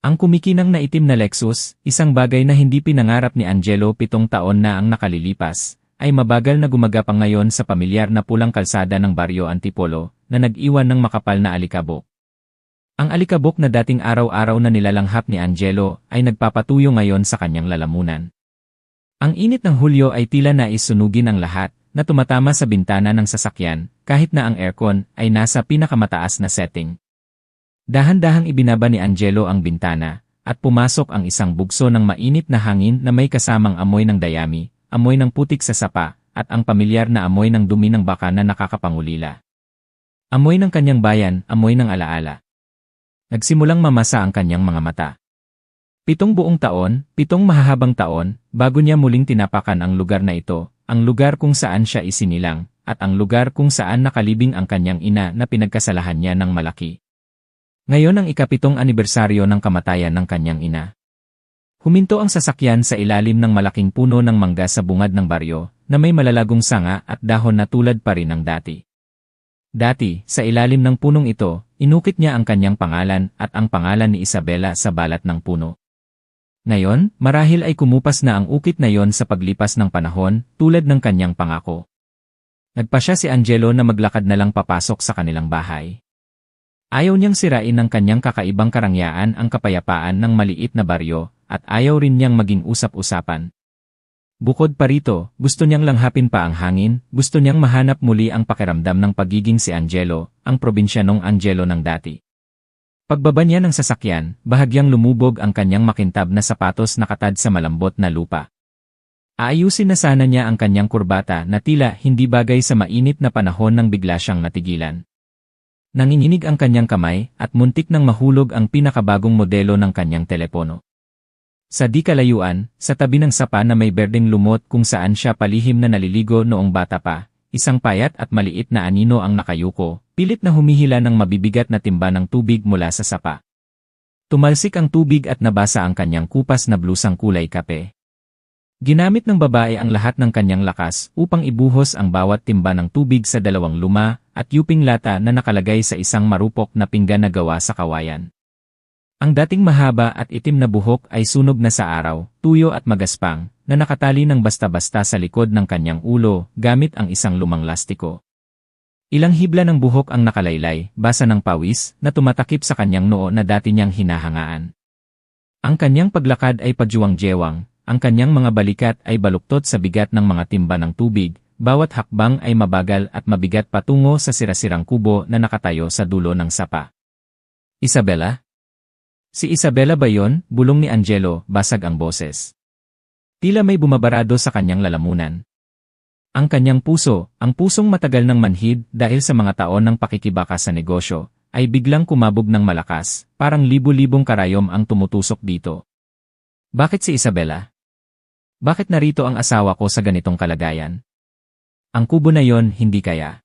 Ang kumikinang na itim na Lexus, isang bagay na hindi pinangarap ni Angelo 7 taon na ang nakalilipas, ay mabagal na gumagapang ngayon sa pamilyar na pulang kalsada ng Baryo Antipolo, na nag-iwan ng makapal na alikabok. Ang alikabok na dating araw-araw na nilalanghap ni Angelo ay nagpapatuyo ngayon sa kanyang lalamunan. Ang init ng Hulyo ay tila nais sunugin ang lahat, na tumatama sa bintana ng sasakyan, kahit na ang aircon ay nasa pinakamataas na setting. Dahan-dahang ibinaba ni Angelo ang bintana, at pumasok ang isang bugso ng mainit na hangin na may kasamang amoy ng dayami, amoy ng putik sa sapa, at ang pamilyar na amoy ng dumi ng baka na nakakapangulila. Amoy ng kanyang bayan, amoy ng alaala. Nagsimulang mamasa ang kanyang mga mata. 7 buong taon, 7 mahahabang taon, bago niya muling tinapakan ang lugar na ito, ang lugar kung saan siya isinilang, at ang lugar kung saan nakalibing ang kanyang ina na pinagkasalahan niya ng malaki. Ngayon ang ika-7 anibersaryo ng kamatayan ng kanyang ina. Huminto ang sasakyan sa ilalim ng malaking puno ng mangga sa bungad ng baryo, na may malalagong sanga at dahon na tulad pa rin ng dati. Dati, sa ilalim ng punong ito, inukit niya ang kanyang pangalan at ang pangalan ni Isabela sa balat ng puno. Ngayon, marahil ay kumupas na ang ukit na yon sa paglipas ng panahon, tulad ng kanyang pangako. Nagpasya si Angelo na maglakad na lang papasok sa kanilang bahay. Ayaw niyang sirain ng kanyang kakaibang karangyaan ang kapayapaan ng maliit na baryo, at ayaw rin niyang maging usap-usapan. Bukod pa rito, gusto niyang langhapin pa ang hangin, gusto niyang mahanap muli ang pakiramdam ng pagiging si Angelo, ang probinsyanong Angelo ng dati. Pagbaba niya ng sasakyan, bahagyang lumubog ang kanyang makintab na sapatos na katad sa malambot na lupa. Aayusin na sana niya ang kanyang kurbata na tila hindi bagay sa mainit na panahon nang bigla siyang natigilan. Nanginginig ang kanyang kamay at muntik nang mahulog ang pinakabagong modelo ng kanyang telepono. Sa di kalayuan, sa tabi ng sapa na may berdeng lumot kung saan siya palihim na naliligo noong bata pa, isang payat at maliit na anino ang nakayuko, pilit na humihila ng mabibigat na timba ng tubig mula sa sapa. Tumalsik ang tubig at nabasa ang kanyang kupas na blusang kulay kape. Ginamit ng babae ang lahat ng kanyang lakas upang ibuhos ang bawat timba ng tubig sa 2 luma at yuping lata na nakalagay sa isang marupok na pinggan na gawa sa kawayan. Ang dating mahaba at itim na buhok ay sunog na sa araw, tuyo at magaspang, na nakatali ng basta-basta sa likod ng kanyang ulo gamit ang isang lumang lastiko. Ilang hibla ng buhok ang nakalaylay, basa ng pawis, na tumatakip sa kanyang noo na dati niyang hinahangaan. Ang kanyang paglakad ay pajuwang-jewang, ang kanyang mga balikat ay baluktot sa bigat ng mga timba ng tubig, bawat hakbang ay mabagal at mabigat patungo sa sirasirang kubo na nakatayo sa dulo ng sapa. Isabela? Si Isabela ba yon? Bulong ni Angelo, basag ang boses. Tila may bumabarado sa kanyang lalamunan. Ang kanyang puso, ang pusong matagal ng manhid dahil sa mga taon ng pakikibaka sa negosyo, ay biglang kumabog ng malakas, parang libu-libong karayom ang tumutusok dito. Bakit si Isabela? Bakit narito ang asawa ko sa ganitong kalagayan? Ang kubo na yon hindi kaya.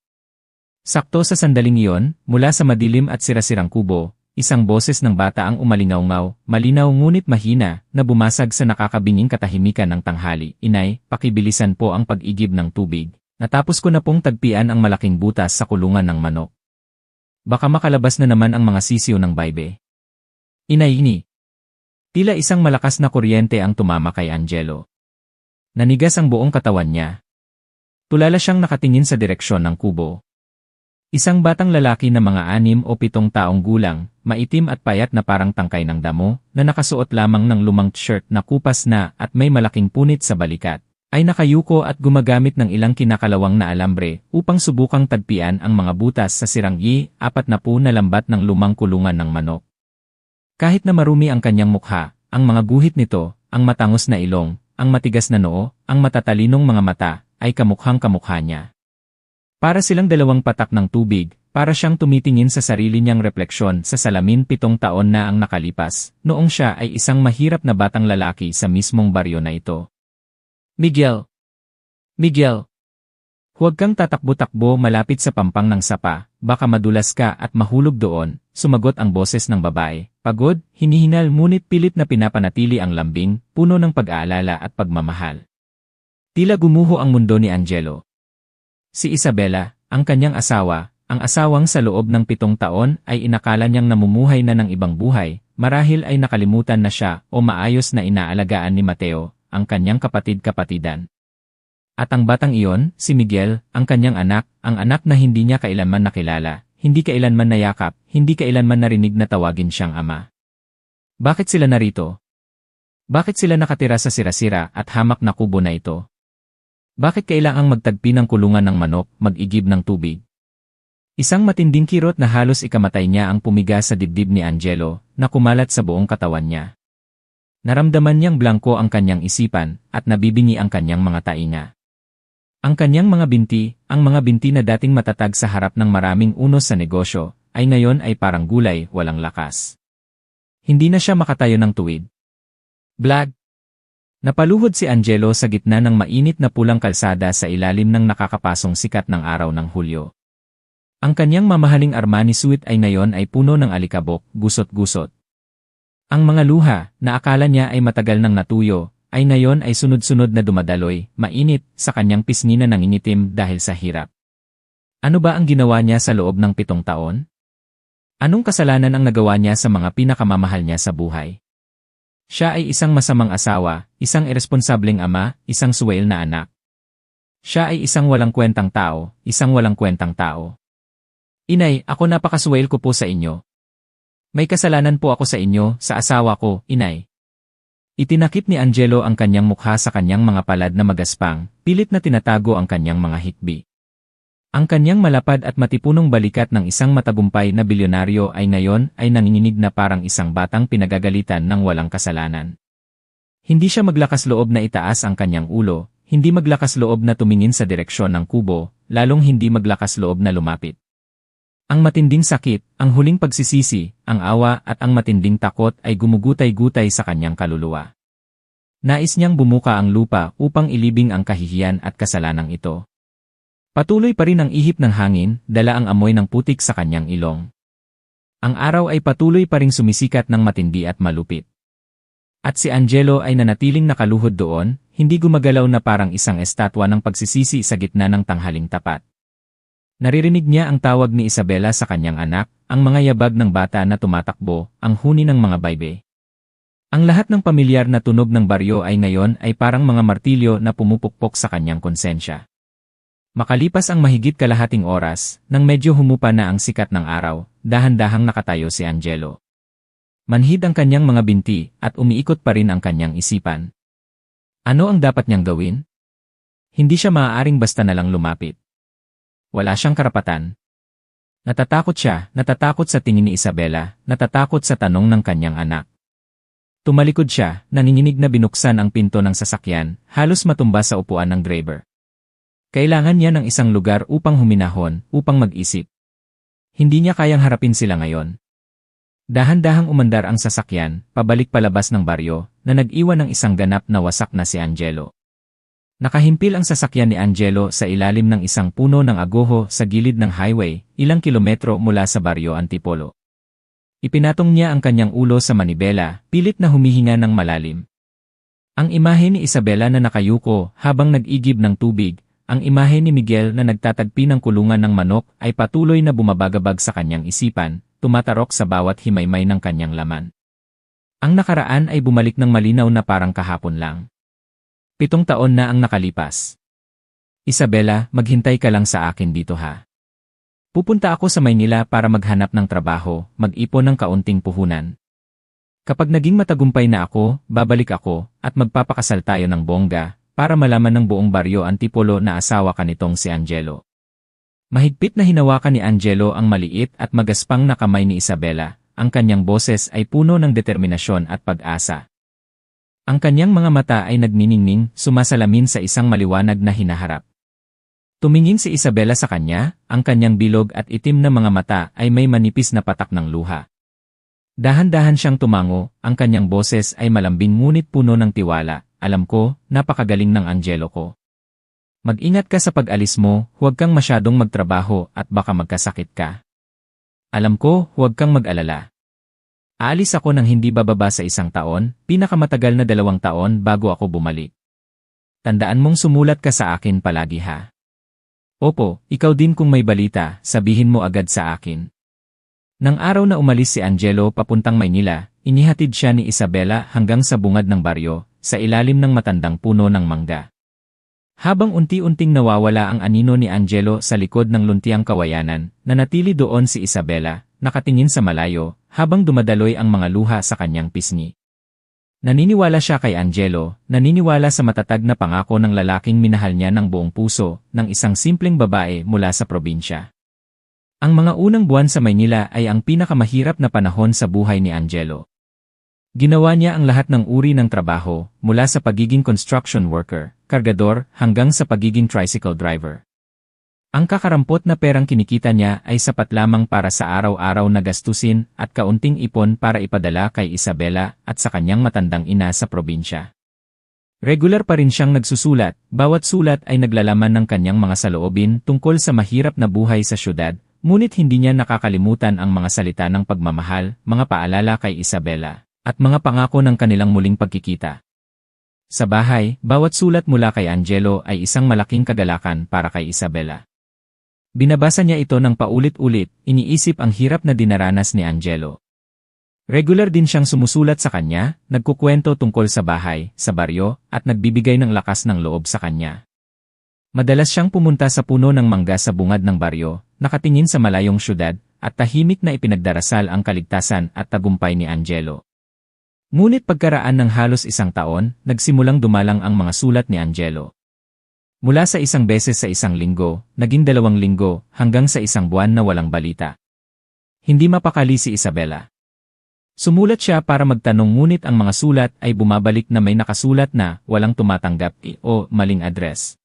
Sakto sa sandaling iyon, mula sa madilim at sirasirang kubo, isang boses ng bata ang umalingaw-ngaw, malinaw ngunit mahina, na bumasag sa nakakabinging katahimikan ng tanghali. Inay, pakibilisan po ang pag-igib ng tubig. Natapos ko na pong tagpian ang malaking butas sa kulungan ng manok. Baka makalabas na naman ang mga sisiyo ng baybe. Inay ni. Tila isang malakas na kuryente ang tumama kay Angelo. Nanigas ang buong katawan niya. Tulala siyang nakatingin sa direksyon ng kubo. Isang batang lalaki na mga 6 o 7 taong gulang, maitim at payat na parang tangkay ng damo, na nakasuot lamang ng lumang t-shirt na kupas na at may malaking punit sa balikat, ay nakayuko at gumagamit ng ilang kinakalawang na alambre upang subukang tagpian ang mga butas sa sirang 40 na lambat ng lumang kulungan ng manok. Kahit na marumi ang kanyang mukha, ang mga guhit nito, ang matangos na ilong, ang matigas na noo, ang matatalinong mga mata, ay kamukhang-kamukha niya. Para silang 2 patak ng tubig, para siyang tumitingin sa sarili niyang refleksyon sa salamin 7 taon na ang nakalipas, noong siya ay isang mahirap na batang lalaki sa mismong baryo na ito. Miguel! Miguel! Huwag kang tatakbo-takbo malapit sa pampang ng sapa, baka madulas ka at mahulog doon, sumagot ang boses ng babae. Pagod, hinihinal ngunit pilit na pinapanatili ang lambing, puno ng pag-aalala at pagmamahal. Tila gumuho ang mundo ni Angelo. Si Isabela, ang kanyang asawa, ang asawang sa loob ng 7 taon ay inakala niyang namumuhay na ng ibang buhay, marahil ay nakalimutan na siya o maayos na inaalagaan ni Mateo, ang kanyang kapatid-kapatidan. At ang batang iyon, si Miguel, ang kanyang anak, ang anak na hindi niya kailanman nakilala, hindi kailanman nayakap, hindi kailanman narinig na tawagin siyang ama. Bakit sila narito? Bakit sila nakatira sa sira-sira at hamak na kubo na ito? Bakit kailangang magtagpi ng kulungan ng manok, mag-igib ng tubig? Isang matinding kirot na halos ikamatay niya ang pumiga sa dibdib ni Angelo, na kumalat sa buong katawan niya. Naramdaman niyang blangko ang kanyang isipan, at nabibingi ang kanyang mga tainga. Ang kanyang mga binti na dating matatag sa harap ng maraming unos sa negosyo, ay ngayon ay parang gulay, walang lakas. Hindi na siya makatayo ng tuwid. Blag! Napaluhod si Angelo sa gitna ng mainit na pulang kalsada sa ilalim ng nakakapasong sikat ng araw ng Hulyo. Ang kanyang mamahaling Armani suit ay ngayon ay puno ng alikabok, gusot-gusot. Ang mga luha, na akala niya ay matagal nang natuyo, ay ngayon ay sunod-sunod na dumadaloy, mainit, sa kanyang pisngi na nangingitim dahil sa hirap. Ano ba ang ginawa niya sa loob ng 7 taon? Anong kasalanan ang nagawa niya sa mga pinakamamahal niya sa buhay? Siya ay isang masamang asawa, isang iresponsableng ama, isang suwail na anak. Siya ay isang walang kwentang tao, isang walang kwentang tao. Inay, ako napakasuwail ko po sa inyo. May kasalanan po ako sa inyo, sa asawa ko, inay. Itinakip ni Angelo ang kanyang mukha sa kanyang mga palad na magaspang, pilit na tinatago ang kanyang mga hikbi. Ang kanyang malapad at matipunong balikat ng isang matagumpay na bilyonaryo ay ngayon ay nanginginig na parang isang batang pinagagalitan ng walang kasalanan. Hindi siya maglakas loob na itaas ang kanyang ulo, hindi maglakas loob na tumingin sa direksyon ng kubo, lalong hindi maglakas loob na lumapit. Ang matinding sakit, ang huling pagsisisi, ang awa at ang matinding takot ay gumugutay-gutay sa kanyang kaluluwa. Nais niyang bumuka ang lupa upang ilibing ang kahihiyan at kasalanang ito. Patuloy pa rin ang ihip ng hangin, dala ang amoy ng putik sa kanyang ilong. Ang araw ay patuloy pa ring sumisikat ng matindi at malupit. At si Angelo ay nanatiling nakaluhod doon, hindi gumagalaw na parang isang estatwa ng pagsisisi sa gitna ng tanghaling tapat. Naririnig niya ang tawag ni Isabela sa kanyang anak, ang mga yabag ng bata na tumatakbo, ang huni ng mga baybe. Ang lahat ng pamilyar na tunog ng baryo ay ngayon ay parang mga martilyo na pumupukpok sa kanyang konsensya. Makalipas ang mahigit kalahating oras, nang medyo humupa na ang sikat ng araw, dahan-dahang nakatayo si Angelo. Manhid ang kanyang mga binti at umiikot pa rin ang kanyang isipan. Ano ang dapat niyang gawin? Hindi siya maaaring basta na lang lumapit. Wala siyang karapatan. Natatakot siya, natatakot sa tingin ni Isabela, natatakot sa tanong ng kanyang anak. Tumalikod siya, nanginginig na binuksan ang pinto ng sasakyan, halos matumba sa upuan ng driver. Kailangan niya ng isang lugar upang huminahon, upang mag-isip. Hindi niya kayang harapin sila ngayon. Dahan-dahang umandar ang sasakyan, pabalik palabas ng baryo, na nag-iwan ng isang ganap na wasak na si Angelo. Nakahimpil ang sasakyan ni Angelo sa ilalim ng isang puno ng agoho sa gilid ng highway, ilang kilometro mula sa baryo Antipolo. Ipinatong niya ang kanyang ulo sa manibela, pilit na humihinga ng malalim. Ang imahe ni Isabela na nakayuko habang nag-igib ng tubig, ang imahe ni Miguel na nagtatagpi ng kulungan ng manok ay patuloy na bumabagabag sa kanyang isipan, tumatarok sa bawat himaymay ng kanyang laman. Ang nakaraan ay bumalik ng malinaw na parang kahapon lang. 7 taon na ang nakalipas. Isabela, maghintay ka lang sa akin dito ha. Pupunta ako sa Maynila para maghanap ng trabaho, mag-ipon ng kaunting puhunan. Kapag naging matagumpay na ako, babalik ako, at magpapakasal tayo ng bongga, para malaman ng buong baryo Antipolo na asawa ka nitong si Angelo. Mahigpit na hinawakan ni Angelo ang maliit at magaspang na kamay ni Isabela, ang kanyang boses ay puno ng determinasyon at pag-asa. Ang kanyang mga mata ay nagniningning, sumasalamin sa isang maliwanag na hinaharap. Tumingin si Isabela sa kanya, ang kanyang bilog at itim na mga mata ay may manipis na patak ng luha. Dahan-dahan siyang tumango, ang kanyang boses ay malambing ngunit puno ng tiwala. Alam ko, napakagaling ng Angelo ko. Mag-ingat ka sa pag-alis mo, huwag kang masyadong magtrabaho at baka magkasakit ka. Alam ko, huwag kang mag-alala. Aalis ako ng hindi bababa sa 1 taon, pinakamatagal na 2 taon bago ako bumalik. Tandaan mong sumulat ka sa akin palagi ha. Opo, ikaw din kung may balita, sabihin mo agad sa akin. Nang araw na umalis si Angelo papuntang Maynila, Inihatid siya ni Isabela hanggang sa bungad ng baryo, sa ilalim ng matandang puno ng mangga. Habang unti-unting nawawala ang anino ni Angelo sa likod ng luntiang kawayanan, nanatili doon si Isabela, nakatingin sa malayo, habang dumadaloy ang mga luha sa kanyang pisngi. Naniniwala siya kay Angelo, naniniwala sa matatag na pangako ng lalaking minahal niya ng buong puso, ng isang simpleng babae mula sa probinsya. Ang mga unang buwan sa Maynila ay ang pinakamahirap na panahon sa buhay ni Angelo. Ginawa niya ang lahat ng uri ng trabaho, mula sa pagiging construction worker, kargador, hanggang sa pagiging tricycle driver. Ang kakarampot na perang kinikita niya ay sapat lamang para sa araw-araw na gastusin at kaunting ipon para ipadala kay Isabela at sa kanyang matandang ina sa probinsya. Regular pa rin siyang nagsusulat, bawat sulat ay naglalaman ng kanyang mga saloobin tungkol sa mahirap na buhay sa syudad, ngunit hindi niya nakakalimutan ang mga salita ng pagmamahal, mga paalala kay Isabela, at mga pangako ng kanilang muling pagkikita. Sa bahay, bawat sulat mula kay Angelo ay isang malaking kagalakan para kay Isabela. Binabasa niya ito ng paulit-ulit, iniisip ang hirap na dinaranas ni Angelo. Regular din siyang sumusulat sa kanya, nagkukwento tungkol sa bahay, sa baryo, at nagbibigay ng lakas ng loob sa kanya. Madalas siyang pumunta sa puno ng mangga sa bungad ng baryo, nakatingin sa malayong syudad, at tahimik na ipinagdarasal ang kaligtasan at tagumpay ni Angelo. Ngunit pagkaraan ng halos isang taon, nagsimulang dumalang ang mga sulat ni Angelo. Mula sa isang beses sa isang linggo, naging 2 linggo, hanggang sa isang buwan na walang balita. Hindi mapakali si Isabela. Sumulat siya para magtanong ngunit ang mga sulat ay bumabalik na may nakasulat na walang tumatanggap o maling address.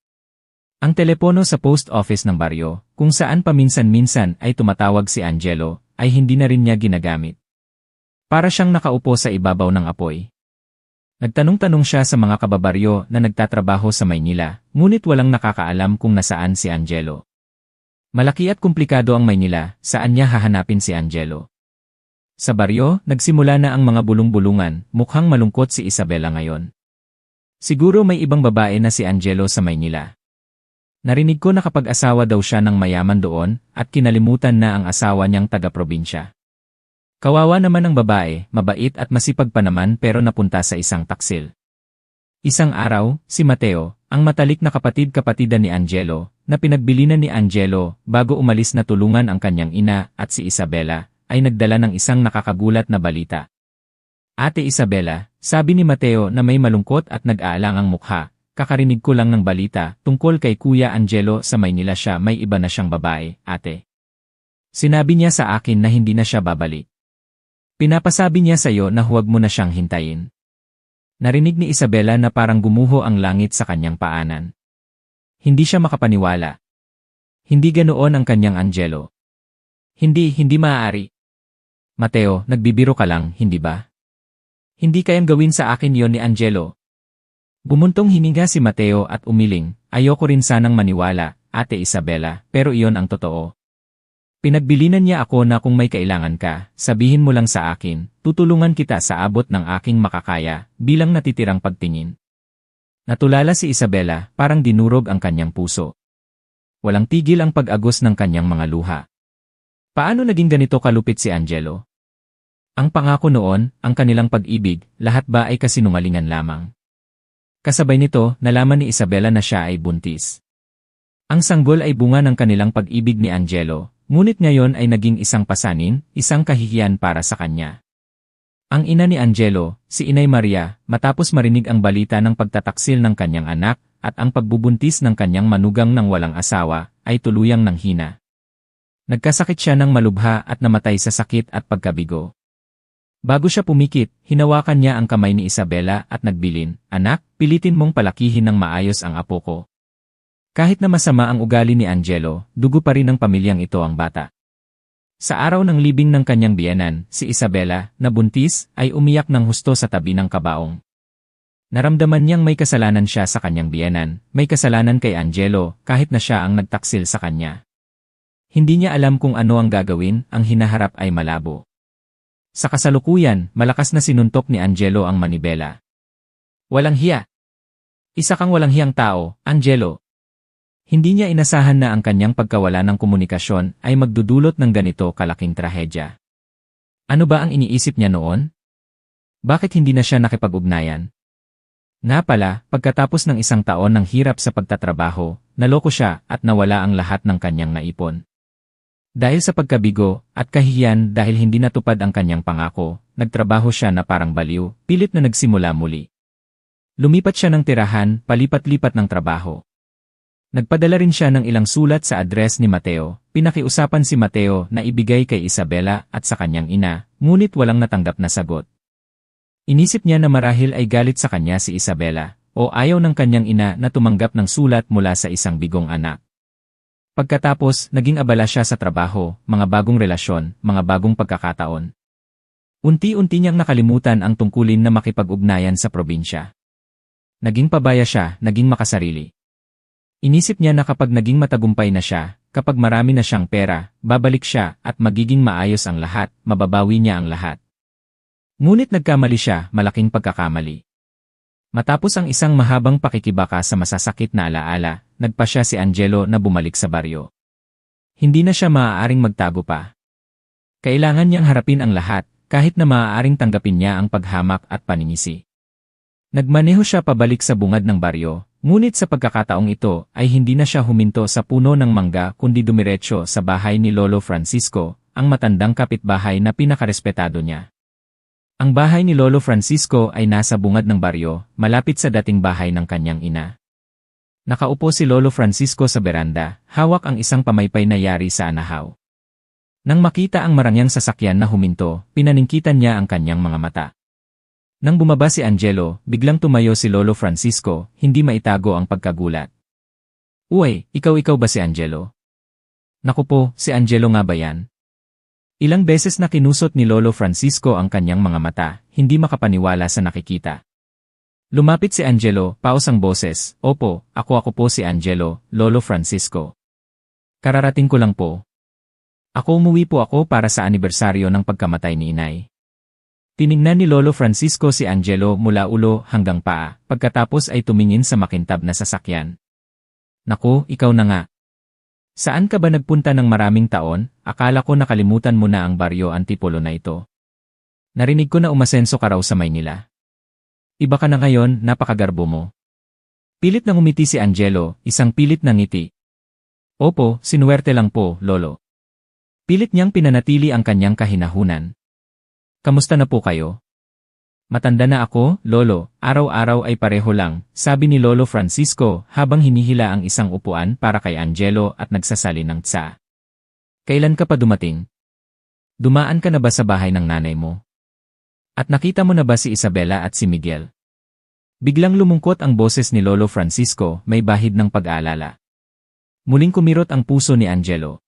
Ang telepono sa post office ng baryo, kung saan paminsan-minsan ay tumatawag si Angelo, ay hindi na rin niya ginagamit. Para siyang nakaupo sa ibabaw ng apoy. Nagtanong-tanong siya sa mga kababaryo na nagtatrabaho sa Maynila, ngunit walang nakakaalam kung nasaan si Angelo. Malaki at komplikado ang Maynila, saan niya hahanapin si Angelo? Sa baryo, nagsimula na ang mga bulong-bulungan, mukhang malungkot si Isabela ngayon. Siguro may ibang babae na si Angelo sa Maynila. Narinig ko na kapag-asawa daw siya ng mayaman doon, at kinalimutan na ang asawa niyang taga-probinsya. Kawawa naman ang babae, mabait at masipag pa naman pero napunta sa isang taksil. Isang araw, si Mateo, ang matalik na kapatid-kapatidan ni Angelo, na pinagbilinan ni Angelo bago umalis na tulungan ang kanyang ina at si Isabela, ay nagdala ng isang nakakagulat na balita. Ate Isabela, sabi ni Mateo na may malungkot at nag-aalangang mukha, kakarinig ko lang ng balita tungkol kay Kuya Angelo sa Maynila siya may iba na siyang babae, ate. Sinabi niya sa akin na hindi na siya babalik. Pinapasabi niya sa iyo na huwag mo na siyang hintayin. Narinig ni Isabela na parang gumuho ang langit sa kanyang paanan. Hindi siya makapaniwala. Hindi ganoon ang kanyang Angelo. Hindi maaari. Mateo, nagbibiro ka lang, hindi ba? Hindi kayang gawin sa akin yon ni Angelo. Bumuntong hininga si Mateo at umiling, ayoko rin sanang maniwala, Ate Isabela, pero iyon ang totoo. Pinagbilinan niya ako na kung may kailangan ka, sabihin mo lang sa akin, tutulungan kita sa abot ng aking makakaya, bilang natitirang pagtingin. Natulala si Isabela, parang dinurog ang kanyang puso. Walang tigil ang pag-agos ng kanyang mga luha. Paano naging ganito kalupit si Angelo? Ang pangako noon, ang kanilang pag-ibig, lahat ba ay kasinungalingan lamang? Kasabay nito, nalaman ni Isabela na siya ay buntis. Ang sanggol ay bunga ng kanilang pag-ibig ni Angelo. Ngunit ngayon ay naging isang pasanin, isang kahihiyan para sa kanya. Ang ina ni Angelo, si Inay Maria, matapos marinig ang balita ng pagtataksil ng kanyang anak at ang pagbubuntis ng kanyang manugang ng walang asawa, ay tuluyang nanghina. Nagkasakit siya ng malubha at namatay sa sakit at pagkabigo. Bago siya pumikit, hinawakan niya ang kamay ni Isabela at nagbilin, "Anak, pilitin mong palakihin ng maayos ang apo ko." Kahit na masama ang ugali ni Angelo, dugo pa rin ng pamilyang ito ang bata. Sa araw ng libing ng kanyang biyenan, si Isabela, na buntis, ay umiyak ng husto sa tabi ng kabaong. Naramdaman niyang may kasalanan siya sa kanyang biyenan, may kasalanan kay Angelo, kahit na siya ang nagtaksil sa kanya. Hindi niya alam kung ano ang gagawin, ang hinaharap ay malabo. Sa kasalukuyan, malakas na sinuntok ni Angelo ang manibela. Walang hiya. Isa kang walang hiyang tao, Angelo. Hindi niya inasahan na ang kanyang pagkawala ng komunikasyon ay magdudulot ng ganito kalaking trahedya. Ano ba ang iniisip niya noon? Bakit hindi na siya nakipag-ugnayan? Nga pala, pagkatapos ng 1 taon ng hirap sa pagtatrabaho, naloko siya at nawala ang lahat ng kanyang naipon. Dahil sa pagkabigo at kahihiyan dahil hindi natupad ang kanyang pangako, nagtrabaho siya na parang baliw, pilit na nagsimula muli. Lumipat siya ng tirahan, palipat-lipat ng trabaho. Nagpadala rin siya ng ilang sulat sa address ni Mateo, pinakiusapan si Mateo na ibigay kay Isabela at sa kanyang ina, ngunit walang natanggap na sagot. Inisip niya na marahil ay galit sa kanya si Isabela, o ayaw ng kanyang ina na tumanggap ng sulat mula sa isang bigong anak. Pagkatapos, naging abala siya sa trabaho, mga bagong relasyon, mga bagong pagkakataon. Unti-unti niyang nakalimutan ang tungkulin na makipag-ugnayan sa probinsya. Naging pabaya siya, naging makasarili. Inisip niya na kapag naging matagumpay na siya, kapag marami na siyang pera, babalik siya at magiging maayos ang lahat, mababawi niya ang lahat. Ngunit nagkamali siya, malaking pagkakamali. Matapos ang isang mahabang pakikibaka sa masasakit na alaala, nagpasya si Angelo na bumalik sa baryo. Hindi na siya maaaring magtago pa. Kailangan niyang harapin ang lahat, kahit na maaaring tanggapin niya ang paghamak at paninisi. Nagmaneho siya pabalik sa bungad ng baryo, ngunit sa pagkakataong ito ay hindi na siya huminto sa puno ng mangga kundi dumiretso sa bahay ni Lolo Francisco, ang matandang kapitbahay na pinakarespetado niya. Ang bahay ni Lolo Francisco ay nasa bungad ng baryo, malapit sa dating bahay ng kanyang ina. Nakaupo si Lolo Francisco sa beranda, hawak ang isang pamaypay na yari sa anahaw. Nang makita ang marangyang sasakyan na huminto, pinaningkitan niya ang kanyang mga mata. Nang bumaba si Angelo, biglang tumayo si Lolo Francisco, hindi maitago ang pagkagulat. Uy, ikaw ba si Angelo? Naku po, si Angelo nga ba yan? Ilang beses na kinusot ni Lolo Francisco ang kanyang mga mata, hindi makapaniwala sa nakikita. Lumapit si Angelo, paos ang boses, Opo, ako po si Angelo, Lolo Francisco. Kararating ko lang po. Umuwi po ako para sa anibersaryo ng pagkamatay ni inay. Tiningnan ni Lolo Francisco si Angelo mula ulo hanggang paa, pagkatapos ay tumingin sa makintab na sasakyan. Naku, ikaw na nga. Saan ka ba nagpunta ng maraming taon? Akala ko nakalimutan mo na ang baryo Antipolo na ito. Narinig ko na umasenso ka raw sa Maynila. Iba ka na ngayon, napakagarbo mo. Pilit na ngumiti si Angelo, isang pilit na ngiti. Opo, sinuwerte lang po, Lolo. Pilit niyang pinanatili ang kanyang kahinahunan. Kamusta na po kayo? Matanda na ako, Lolo, araw-araw ay pareho lang, sabi ni Lolo Francisco habang hinihila ang isang upuan para kay Angelo at nagsasali ng tsa. Kailan ka pa dumating? Dumaan ka na ba sa bahay ng nanay mo? At nakita mo na ba si Isabela at si Miguel? Biglang lumungkot ang boses ni Lolo Francisco, may bahid ng pag-aalala. Muling kumirot ang puso ni Angelo.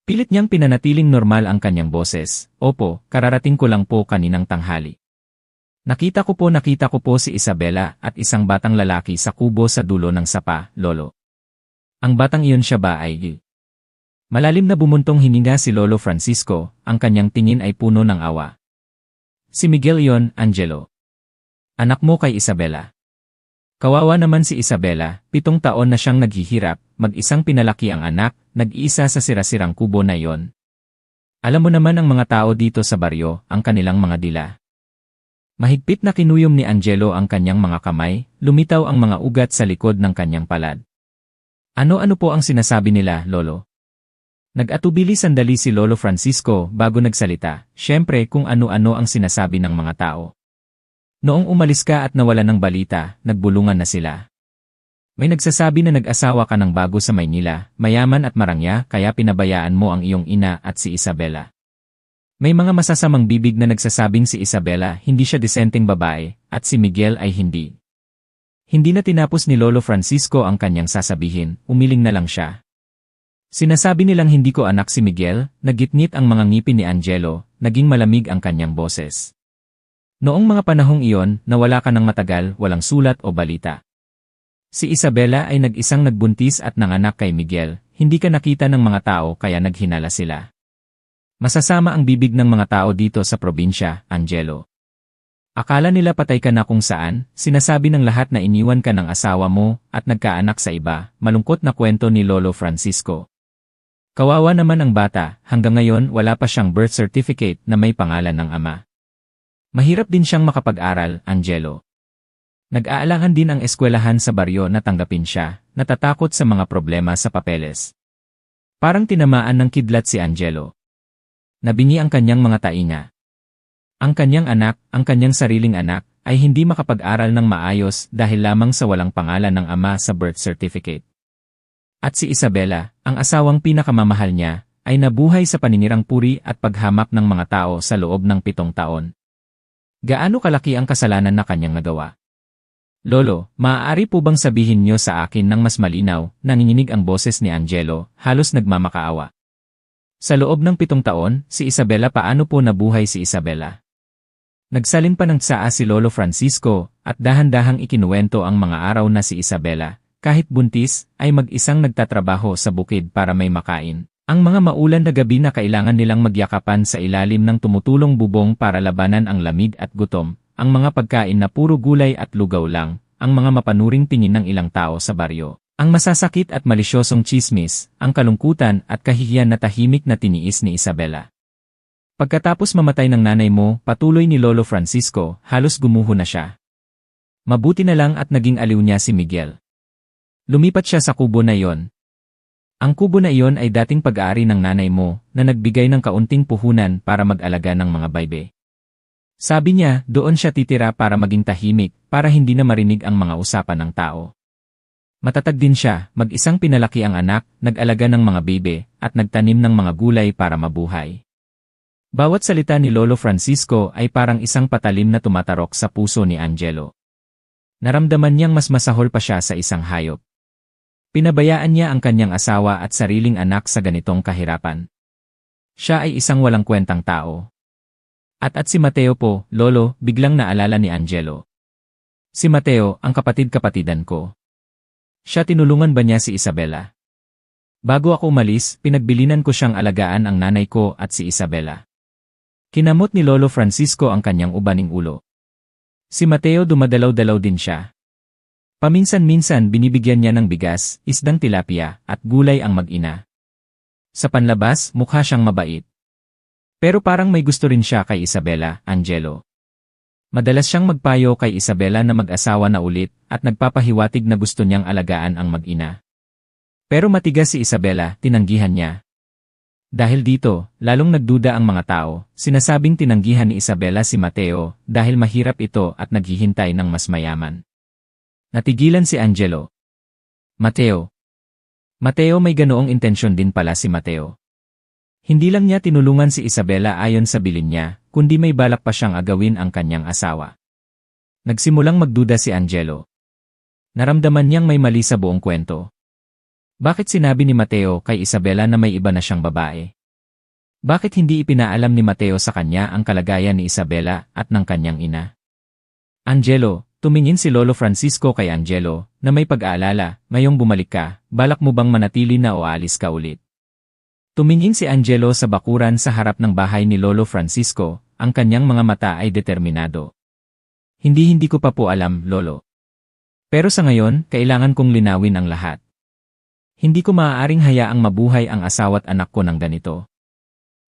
Pilit niyang pinanatiling normal ang kanyang boses, Opo, kararating ko lang po kaninang tanghali. Nakita ko po si Isabela at isang batang lalaki sa kubo sa dulo ng sapa, Lolo. Ang batang iyon siya ba ay? Malalim na bumuntong hininga si Lolo Francisco, ang kanyang tingin ay puno ng awa. Si Miguel iyon, Angelo. Anak mo kay Isabela. Kawawa naman si Isabela, 7 taon na siyang naghihirap, mag-isang pinalaki ang anak, nag-iisa sa sirasirang kubo na iyon. Alam mo naman ang mga tao dito sa baryo, ang kanilang mga dila. Mahigpit na kinuyom ni Angelo ang kanyang mga kamay, lumitaw ang mga ugat sa likod ng kanyang palad. Ano-ano po ang sinasabi nila, Lolo? Nag-atubili sandali si Lolo Francisco bago nagsalita, syempre kung ano-ano ang sinasabi ng mga tao. Noong umalis ka at nawala ng balita, nagbulungan na sila. May nagsasabi na nag-asawa ka ng bago sa Maynila, mayaman at marangya kaya pinabayaan mo ang iyong ina at si Isabela. May mga masasamang bibig na nagsasabing si Isabela hindi siya disenteng babae, at si Miguel ay hindi. Hindi na tinapos ni Lolo Francisco ang kanyang sasabihin, umiling na lang siya. Sinasabi nilang hindi ko anak si Miguel, nagitngit ang mga ngipin ni Angelo, naging malamig ang kanyang boses. Noong mga panahong iyon, nawala ka ng matagal, walang sulat o balita. Si Isabela ay nag-isang nagbuntis at nanganak kay Miguel, hindi ka nakita ng mga tao kaya naghinala sila. Masasama ang bibig ng mga tao dito sa probinsya, Angelo. Akala nila patay ka na kung saan, sinasabi ng lahat na iniwan ka ng asawa mo at nagkaanak sa iba, malungkot na kwento ni Lolo Francisco. Kawawa naman ang bata, hanggang ngayon wala pa siyang birth certificate na may pangalan ng ama. Mahirap din siyang makapag-aral, Angelo. Nag-aalangan din ang eskwelahan sa baryo na tanggapin siya, natatakot sa mga problema sa papeles. Parang tinamaan ng kidlat si Angelo. Nabingi ang kanyang mga tainga. Ang kanyang anak, ang kanyang sariling anak, ay hindi makapag-aral ng maayos dahil lamang sa walang pangalan ng ama sa birth certificate. At si Isabela, ang asawang pinakamamahal niya, ay nabuhay sa paninirang puri at paghamak ng mga tao sa loob ng 7 taon. Gaano kalaki ang kasalanan na kanyang nagawa? Lolo, maaari po bang sabihin niyo sa akin ng mas malinaw, nanginginig ang boses ni Angelo, halos nagmamakaawa. Sa loob ng 7 taon, si Isabela paano po nabuhay si Isabela? Nagsalin pa ng tsaa si Lolo Francisco, at dahan-dahang ikinuwento ang mga araw na si Isabela, kahit buntis, ay mag-isang nagtatrabaho sa bukid para may makain. Ang mga maulan na gabi na kailangan nilang magyakapan sa ilalim ng tumutulong bubong para labanan ang lamig at gutom, ang mga pagkain na puro gulay at lugaw lang, ang mga mapanuring tingin ng ilang tao sa baryo, ang masasakit at malisyosong tsismis, ang kalungkutan at kahihiyan na tahimik na tiniis ni Isabela. Pagkatapos mamatay ng nanay mo, patuloy ni Lolo Francisco, halos gumuho na siya. Mabuti na lang at naging aliw niya si Miguel. Lumipat siya sa kubo na iyon. Ang kubo na iyon ay dating pag-aari ng nanay mo, na nagbigay ng kaunting puhunan para mag-alaga ng mga baybe. Sabi niya, doon siya titira para maging tahimik, para hindi na marinig ang mga usapan ng tao. Matatag din siya, mag-isang pinalaki ang anak, nag-alaga ng mga bebe, at nagtanim ng mga gulay para mabuhay. Bawat salita ni Lolo Francisco ay parang isang patalim na tumatarok sa puso ni Angelo. Naramdaman niyang mas masahol pa siya sa isang hayop. Pinabayaan niya ang kanyang asawa at sariling anak sa ganitong kahirapan. Siya ay isang walang kwentang tao. At si Mateo po, Lolo, biglang naalala ni Angelo. Si Mateo, ang kapatid-kapatidan ko. Siya tinulungan ba niya si Isabela? Bago ako umalis, pinagbilinan ko siyang alagaan ang nanay ko at si Isabela. Kinamot ni Lolo Francisco ang kanyang ubaning ulo. Si Mateo dumadalaw-dalaw din siya. Paminsan-minsan binibigyan niya ng bigas, isdang tilapia, at gulay ang mag-ina. Sa panlabas, mukha siyang mabait. Pero parang may gusto rin siya kay Isabela, Angelo. Madalas siyang magpayo kay Isabela na mag-asawa na ulit at nagpapahiwatig na gusto niyang alagaan ang mag-ina. Pero matigas si Isabela, tinanggihan niya. Dahil dito, lalong nagduda ang mga tao, sinasabing tinanggihan ni Isabela si Mateo dahil mahirap ito at naghihintay ng mas mayaman. Natigilan si Angelo. Mateo, may ganoong intensyon din pala si Mateo. Hindi lang niya tinulungan si Isabela ayon sa bilin niya, kundi may balak pa siyang agawin ang kanyang asawa. Nagsimulang magduda si Angelo. Naramdaman niyang may mali sa buong kwento. Bakit sinabi ni Mateo kay Isabela na may iba na siyang babae? Bakit hindi ipinaalam ni Mateo sa kanya ang kalagayan ni Isabela at ng kanyang ina? Angelo, tumingin si Lolo Francisco kay Angelo, na may pag-aalala, ngayong bumalik ka, balak mo bang manatili na o aalis ka ulit? Tumingin si Angelo sa bakuran sa harap ng bahay ni Lolo Francisco, ang kanyang mga mata ay determinado. Hindi ko pa po alam, Lolo. Pero sa ngayon, kailangan kong linawin ang lahat. Hindi ko maaaring hayaang mabuhay ang asawa't anak ko ng ganito.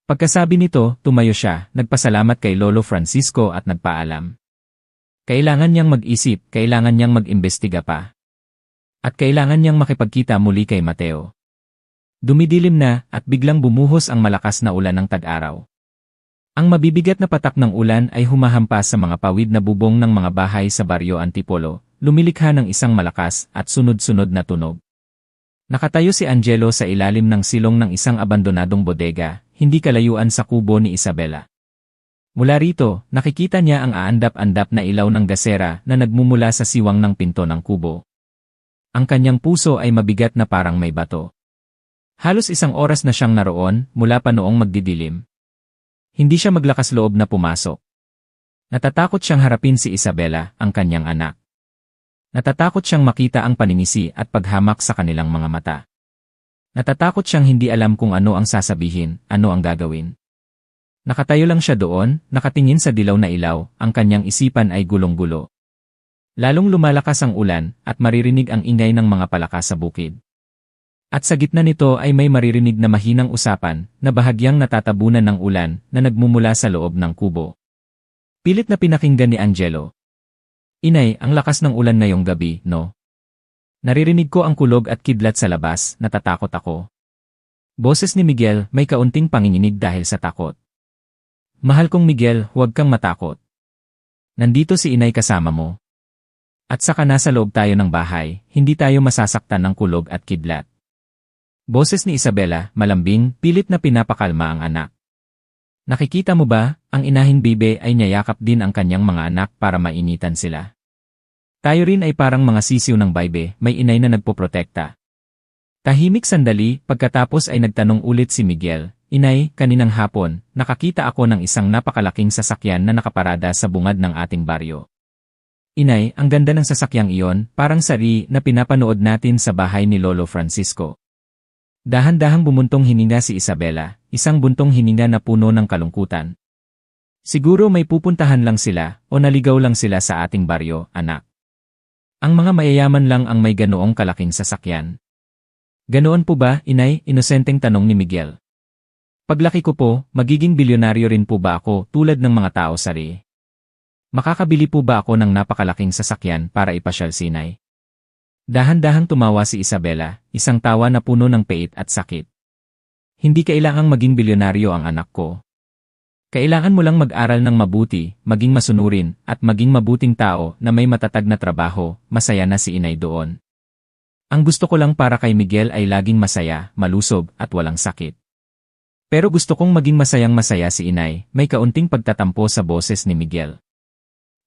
Pagkasabi nito, tumayo siya, nagpasalamat kay Lolo Francisco at nagpaalam. Kailangan niyang mag-isip, kailangan niyang mag-imbestiga pa. At kailangan niyang makipagkita muli kay Mateo. Dumidilim na at biglang bumuhos ang malakas na ulan ng tag-araw. Ang mabibigat na patak ng ulan ay humahampas sa mga pawid na bubong ng mga bahay sa baryo Antipolo, lumilikha ng isang malakas at sunod-sunod na tunog. Nakatayo si Angelo sa ilalim ng silong ng isang abandonadong bodega, hindi kalayuan sa kubo ni Isabela. Mula rito, nakikita niya ang aandap-andap na ilaw ng gasera na nagmumula sa siwang ng pinto ng kubo. Ang kanyang puso ay mabigat na parang may bato. Halos 1 oras na siyang naroon, mula pa noong magdidilim. Hindi siya maglakas loob na pumasok. Natatakot siyang harapin si Isabela, ang kanyang anak. Natatakot siyang makita ang paninisi at paghamak sa kanilang mga mata. Natatakot siyang hindi alam kung ano ang sasabihin, ano ang gagawin. Nakatayo lang siya doon, nakatingin sa dilaw na ilaw, ang kanyang isipan ay gulong-gulo. Lalong lumalakas ang ulan at maririnig ang ingay ng mga palaka sa bukid. At sa gitna nito ay may maririnig na mahinang usapan na bahagyang natatabunan ng ulan na nagmumula sa loob ng kubo. Pilit na pinakinggan ni Angelo. Inay, ang lakas ng ulan ngayong gabi, no? Naririnig ko ang kulog at kidlat sa labas, natatakot ako. Boses ni Miguel, may kaunting panginginig dahil sa takot. Mahal kong Miguel, huwag kang matakot. Nandito si inay kasama mo. At saka nasa loob tayo ng bahay, hindi tayo masasaktan ng kulog at kidlat. Boses ni Isabela, malambing, pilit na pinapakalma ang anak. Nakikita mo ba, ang inahing bibe ay niyayakap din ang kanyang mga anak para mainitan sila. Tayo rin ay parang mga sisiw ng bibe, may inay na nagpoprotekta. Tahimik sandali, pagkatapos ay nagtanong ulit si Miguel, Inay, kaninang hapon, nakakita ako ng isang napakalaking sasakyan na nakaparada sa bungad ng ating baryo. Inay, ang ganda ng sasakyang iyon, parang sari na pinapanood natin sa bahay ni Lolo Francisco. Dahan-dahang bumuntong hininga si Isabela, isang buntong hininga na puno ng kalungkutan. Siguro may pupuntahan lang sila o naligaw lang sila sa ating baryo, anak. Ang mga mayayaman lang ang may ganoong kalaking sasakyan. Ganoon po ba, inay? Inosenteng tanong ni Miguel. Paglaki ko po, magiging bilyonaryo rin po ba ako tulad ng mga tao sari? Makakabili po ba ako ng napakalaking sasakyan para ipasyal si inay? Dahan-dahang tumawa si Isabela, isang tawa na puno ng pait at sakit. Hindi kailangang maging bilyonaryo ang anak ko. Kailangan mo lang mag-aral ng mabuti, maging masunurin, at maging mabuting tao na may matatag na trabaho, masaya na si inay doon. Ang gusto ko lang para kay Miguel ay laging masaya, malusob, at walang sakit. Pero gusto kong maging masayang-masaya si inay, may kaunting pagtatampo sa boses ni Miguel.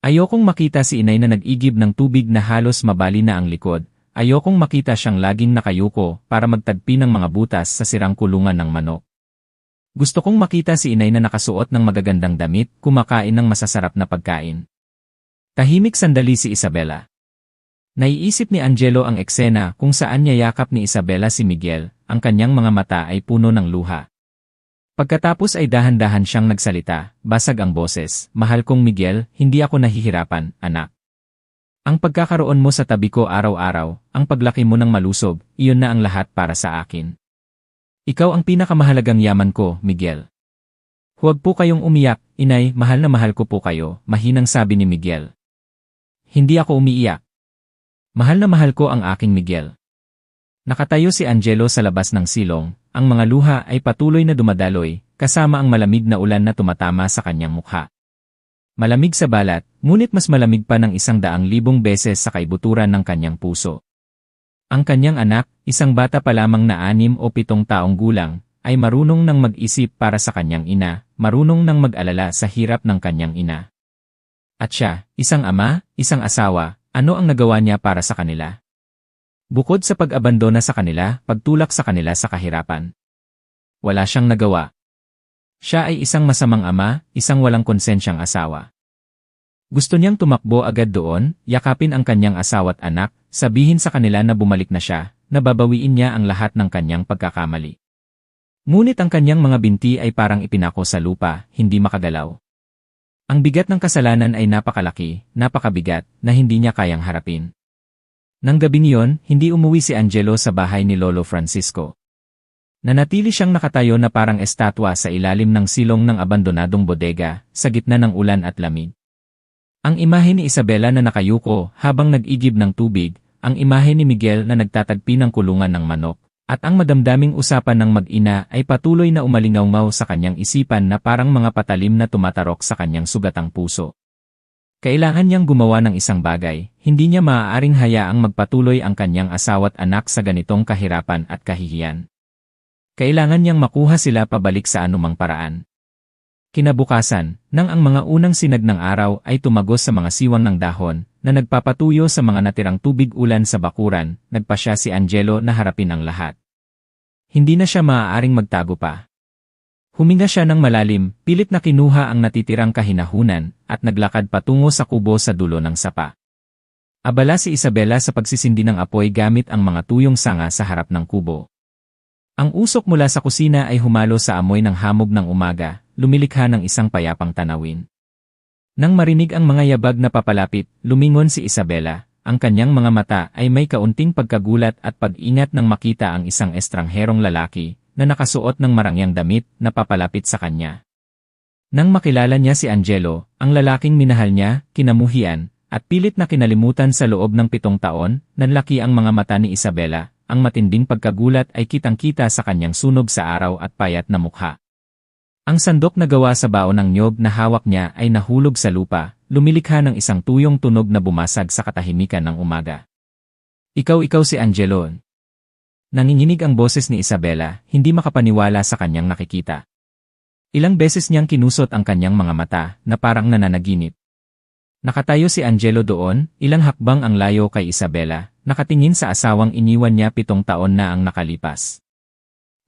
Ayokong makita si inay na nag-igib ng tubig na halos mabali na ang likod. Ayokong makita siyang laging nakayuko para magtagpi ng mga butas sa sirang kulungan ng manok. Gusto kong makita si inay na nakasuot ng magagandang damit, kumakain ng masasarap na pagkain. Tahimik sandali si Isabela. Naiisip ni Angelo ang eksena kung saan niya yakap ni Isabela si Miguel, ang kanyang mga mata ay puno ng luha. Pagkatapos ay dahan-dahan siyang nagsalita, basag ang boses, mahal kong Miguel, hindi ako nahihirapan, anak. Ang pagkakaroon mo sa tabi ko araw-araw, ang paglaki mo ng malusob, iyon na ang lahat para sa akin. Ikaw ang pinakamahalagang yaman ko, Miguel. Huwag po kayong umiyak, inay, mahal na mahal ko po kayo, mahinang sabi ni Miguel. Hindi ako umiiyak. Mahal na mahal ko ang aking Miguel. Nakatayo si Angelo sa labas ng silong, ang mga luha ay patuloy na dumadaloy, kasama ang malamig na ulan na tumatama sa kanyang mukha. Malamig sa balat, ngunit mas malamig pa ng 100,000 beses sa kaibuturan ng kanyang puso. Ang kanyang anak, isang bata pa lamang na 6 o 7 taong gulang, ay marunong nang mag-isip para sa kanyang ina, marunong nang mag-alala sa hirap ng kanyang ina. At siya, isang ama, isang asawa, ano ang nagawa niya para sa kanila? Bukod sa pag-abandona sa kanila, pagtulak sa kanila sa kahirapan. Wala siyang nagawa. Siya ay isang masamang ama, isang walang konsensyang asawa. Gusto niyang tumakbo agad doon, yakapin ang kanyang asawa't anak, sabihin sa kanila na bumalik na siya, na babawiin niya ang lahat ng kanyang pagkakamali. Ngunit ang kanyang mga binti ay parang ipinako sa lupa, hindi makagalaw. Ang bigat ng kasalanan ay napakalaki, napakabigat, na hindi niya kayang harapin. Nang gabing iyon, hindi umuwi si Angelo sa bahay ni Lolo Francisco. Nanatili siyang nakatayo na parang estatwa sa ilalim ng silong ng abandonadong bodega, sa gitna ng ulan at lamig. Ang imahe ni Isabela na nakayuko habang nag-igib ng tubig, ang imahe ni Miguel na nagtatagpi ng kulungan ng manok, at ang madamdaming usapan ng mag-ina ay patuloy na umalingaw sa kanyang isipan na parang mga patalim na tumatarok sa kanyang sugatang puso. Kailangan niyang gumawa ng isang bagay, hindi niya maaaring hayaang magpatuloy ang kanyang asawa't anak sa ganitong kahirapan at kahihiyan. Kailangan niyang makuha sila pabalik sa anumang paraan. Kinabukasan, nang ang mga unang sinag ng araw ay tumagos sa mga siwang ng dahon, na nagpapatuyo sa mga natirang tubig ulan sa bakuran, nagpasya si Angelo na harapin ang lahat. Hindi na siya maaaring magtago pa. Huminga siya ng malalim, pilit na kinuha ang natitirang kahinahunan, at naglakad patungo sa kubo sa dulo ng sapa. Abala si Isabela sa pagsisindi ng apoy gamit ang mga tuyong sanga sa harap ng kubo. Ang usok mula sa kusina ay humalo sa amoy ng hamog ng umaga, lumilikha ng isang payapang tanawin. Nang marinig ang mga yabag na papalapit, lumingon si Isabela, ang kanyang mga mata ay may kaunting pagkagulat at pag-ingat nang makita ang isang estrangherong lalaki, na nakasuot ng marangyang damit na papalapit sa kanya. Nang makilala niya si Angelo, ang lalaking minahal niya, kinamuhian, at pilit na kinalimutan sa loob ng 7 taon, nanlaki ang mga mata ni Isabela, ang matinding pagkagulat ay kitang-kita sa kanyang sunog sa araw at payat na mukha. Ang sandok na gawa sa baon ng niyog na hawak niya ay nahulog sa lupa, lumilikha ng isang tuyong tunog na bumasag sa katahimikan ng umaga. Ikaw si Angelo. Nanginginig ang boses ni Isabela, hindi makapaniwala sa kanyang nakikita. Ilang beses niyang kinusot ang kanyang mga mata, na parang nananaginip. Nakatayo si Angelo doon, ilang hakbang ang layo kay Isabela, nakatingin sa asawang iniwan niya 7 taon na ang nakalipas.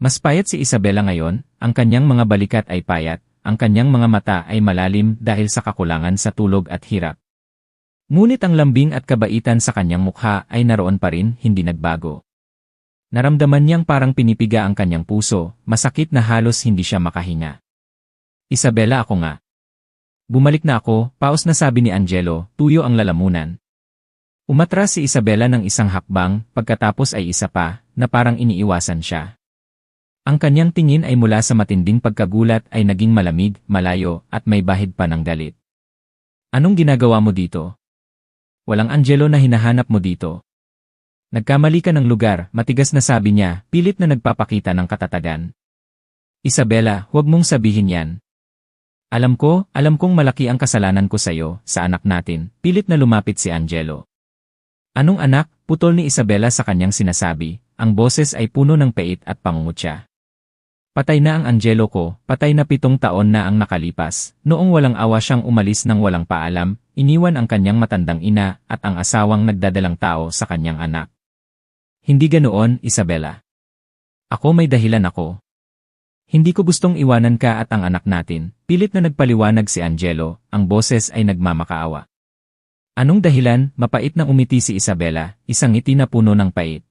Mas payat si Isabela ngayon, ang kanyang mga balikat ay payat, ang kanyang mga mata ay malalim dahil sa kakulangan sa tulog at hirap. Ngunit ang lambing at kabaitan sa kanyang mukha ay naroon pa rin, hindi nagbago. Naramdaman niyang parang pinipiga ang kanyang puso, masakit na halos hindi siya makahinga. Isabela, ako nga. Bumalik na ako, paos na sabi ni Angelo, tuyo ang lalamunan. Umatras si Isabela ng isang hakbang, pagkatapos ay isa pa, na parang iniiwasan siya. Ang kanyang tingin ay mula sa matinding pagkagulat ay naging malamig, malayo, at may bahid pa ng galit. Anong ginagawa mo dito? Walang Angelo na hinahanap mo dito. Nagkamali ka ng lugar, matigas na sabi niya, pilit na nagpapakita ng katatagan. Isabela, huwag mong sabihin yan. Alam kong malaki ang kasalanan ko sa'yo, sa anak natin, pilit na lumapit si Angelo. Anong anak? Putol ni Isabela sa kanyang sinasabi, ang boses ay puno ng pait at pangungutya. Patay na ang Angelo ko, patay na 7 taon na ang nakalipas, noong walang awa siyang umalis ng walang paalam, iniwan ang kanyang matandang ina at ang asawang nagdadalang tao sa kanyang anak. Hindi ganoon, Isabela. Ako may dahilan ako. Hindi ko gustong iwanan ka at ang anak natin, pilit na nagpaliwanag si Angelo, ang boses ay nagmamakaawa. Anong dahilan? Mapait na umiti si Isabela, isang ngiti na puno ng pait.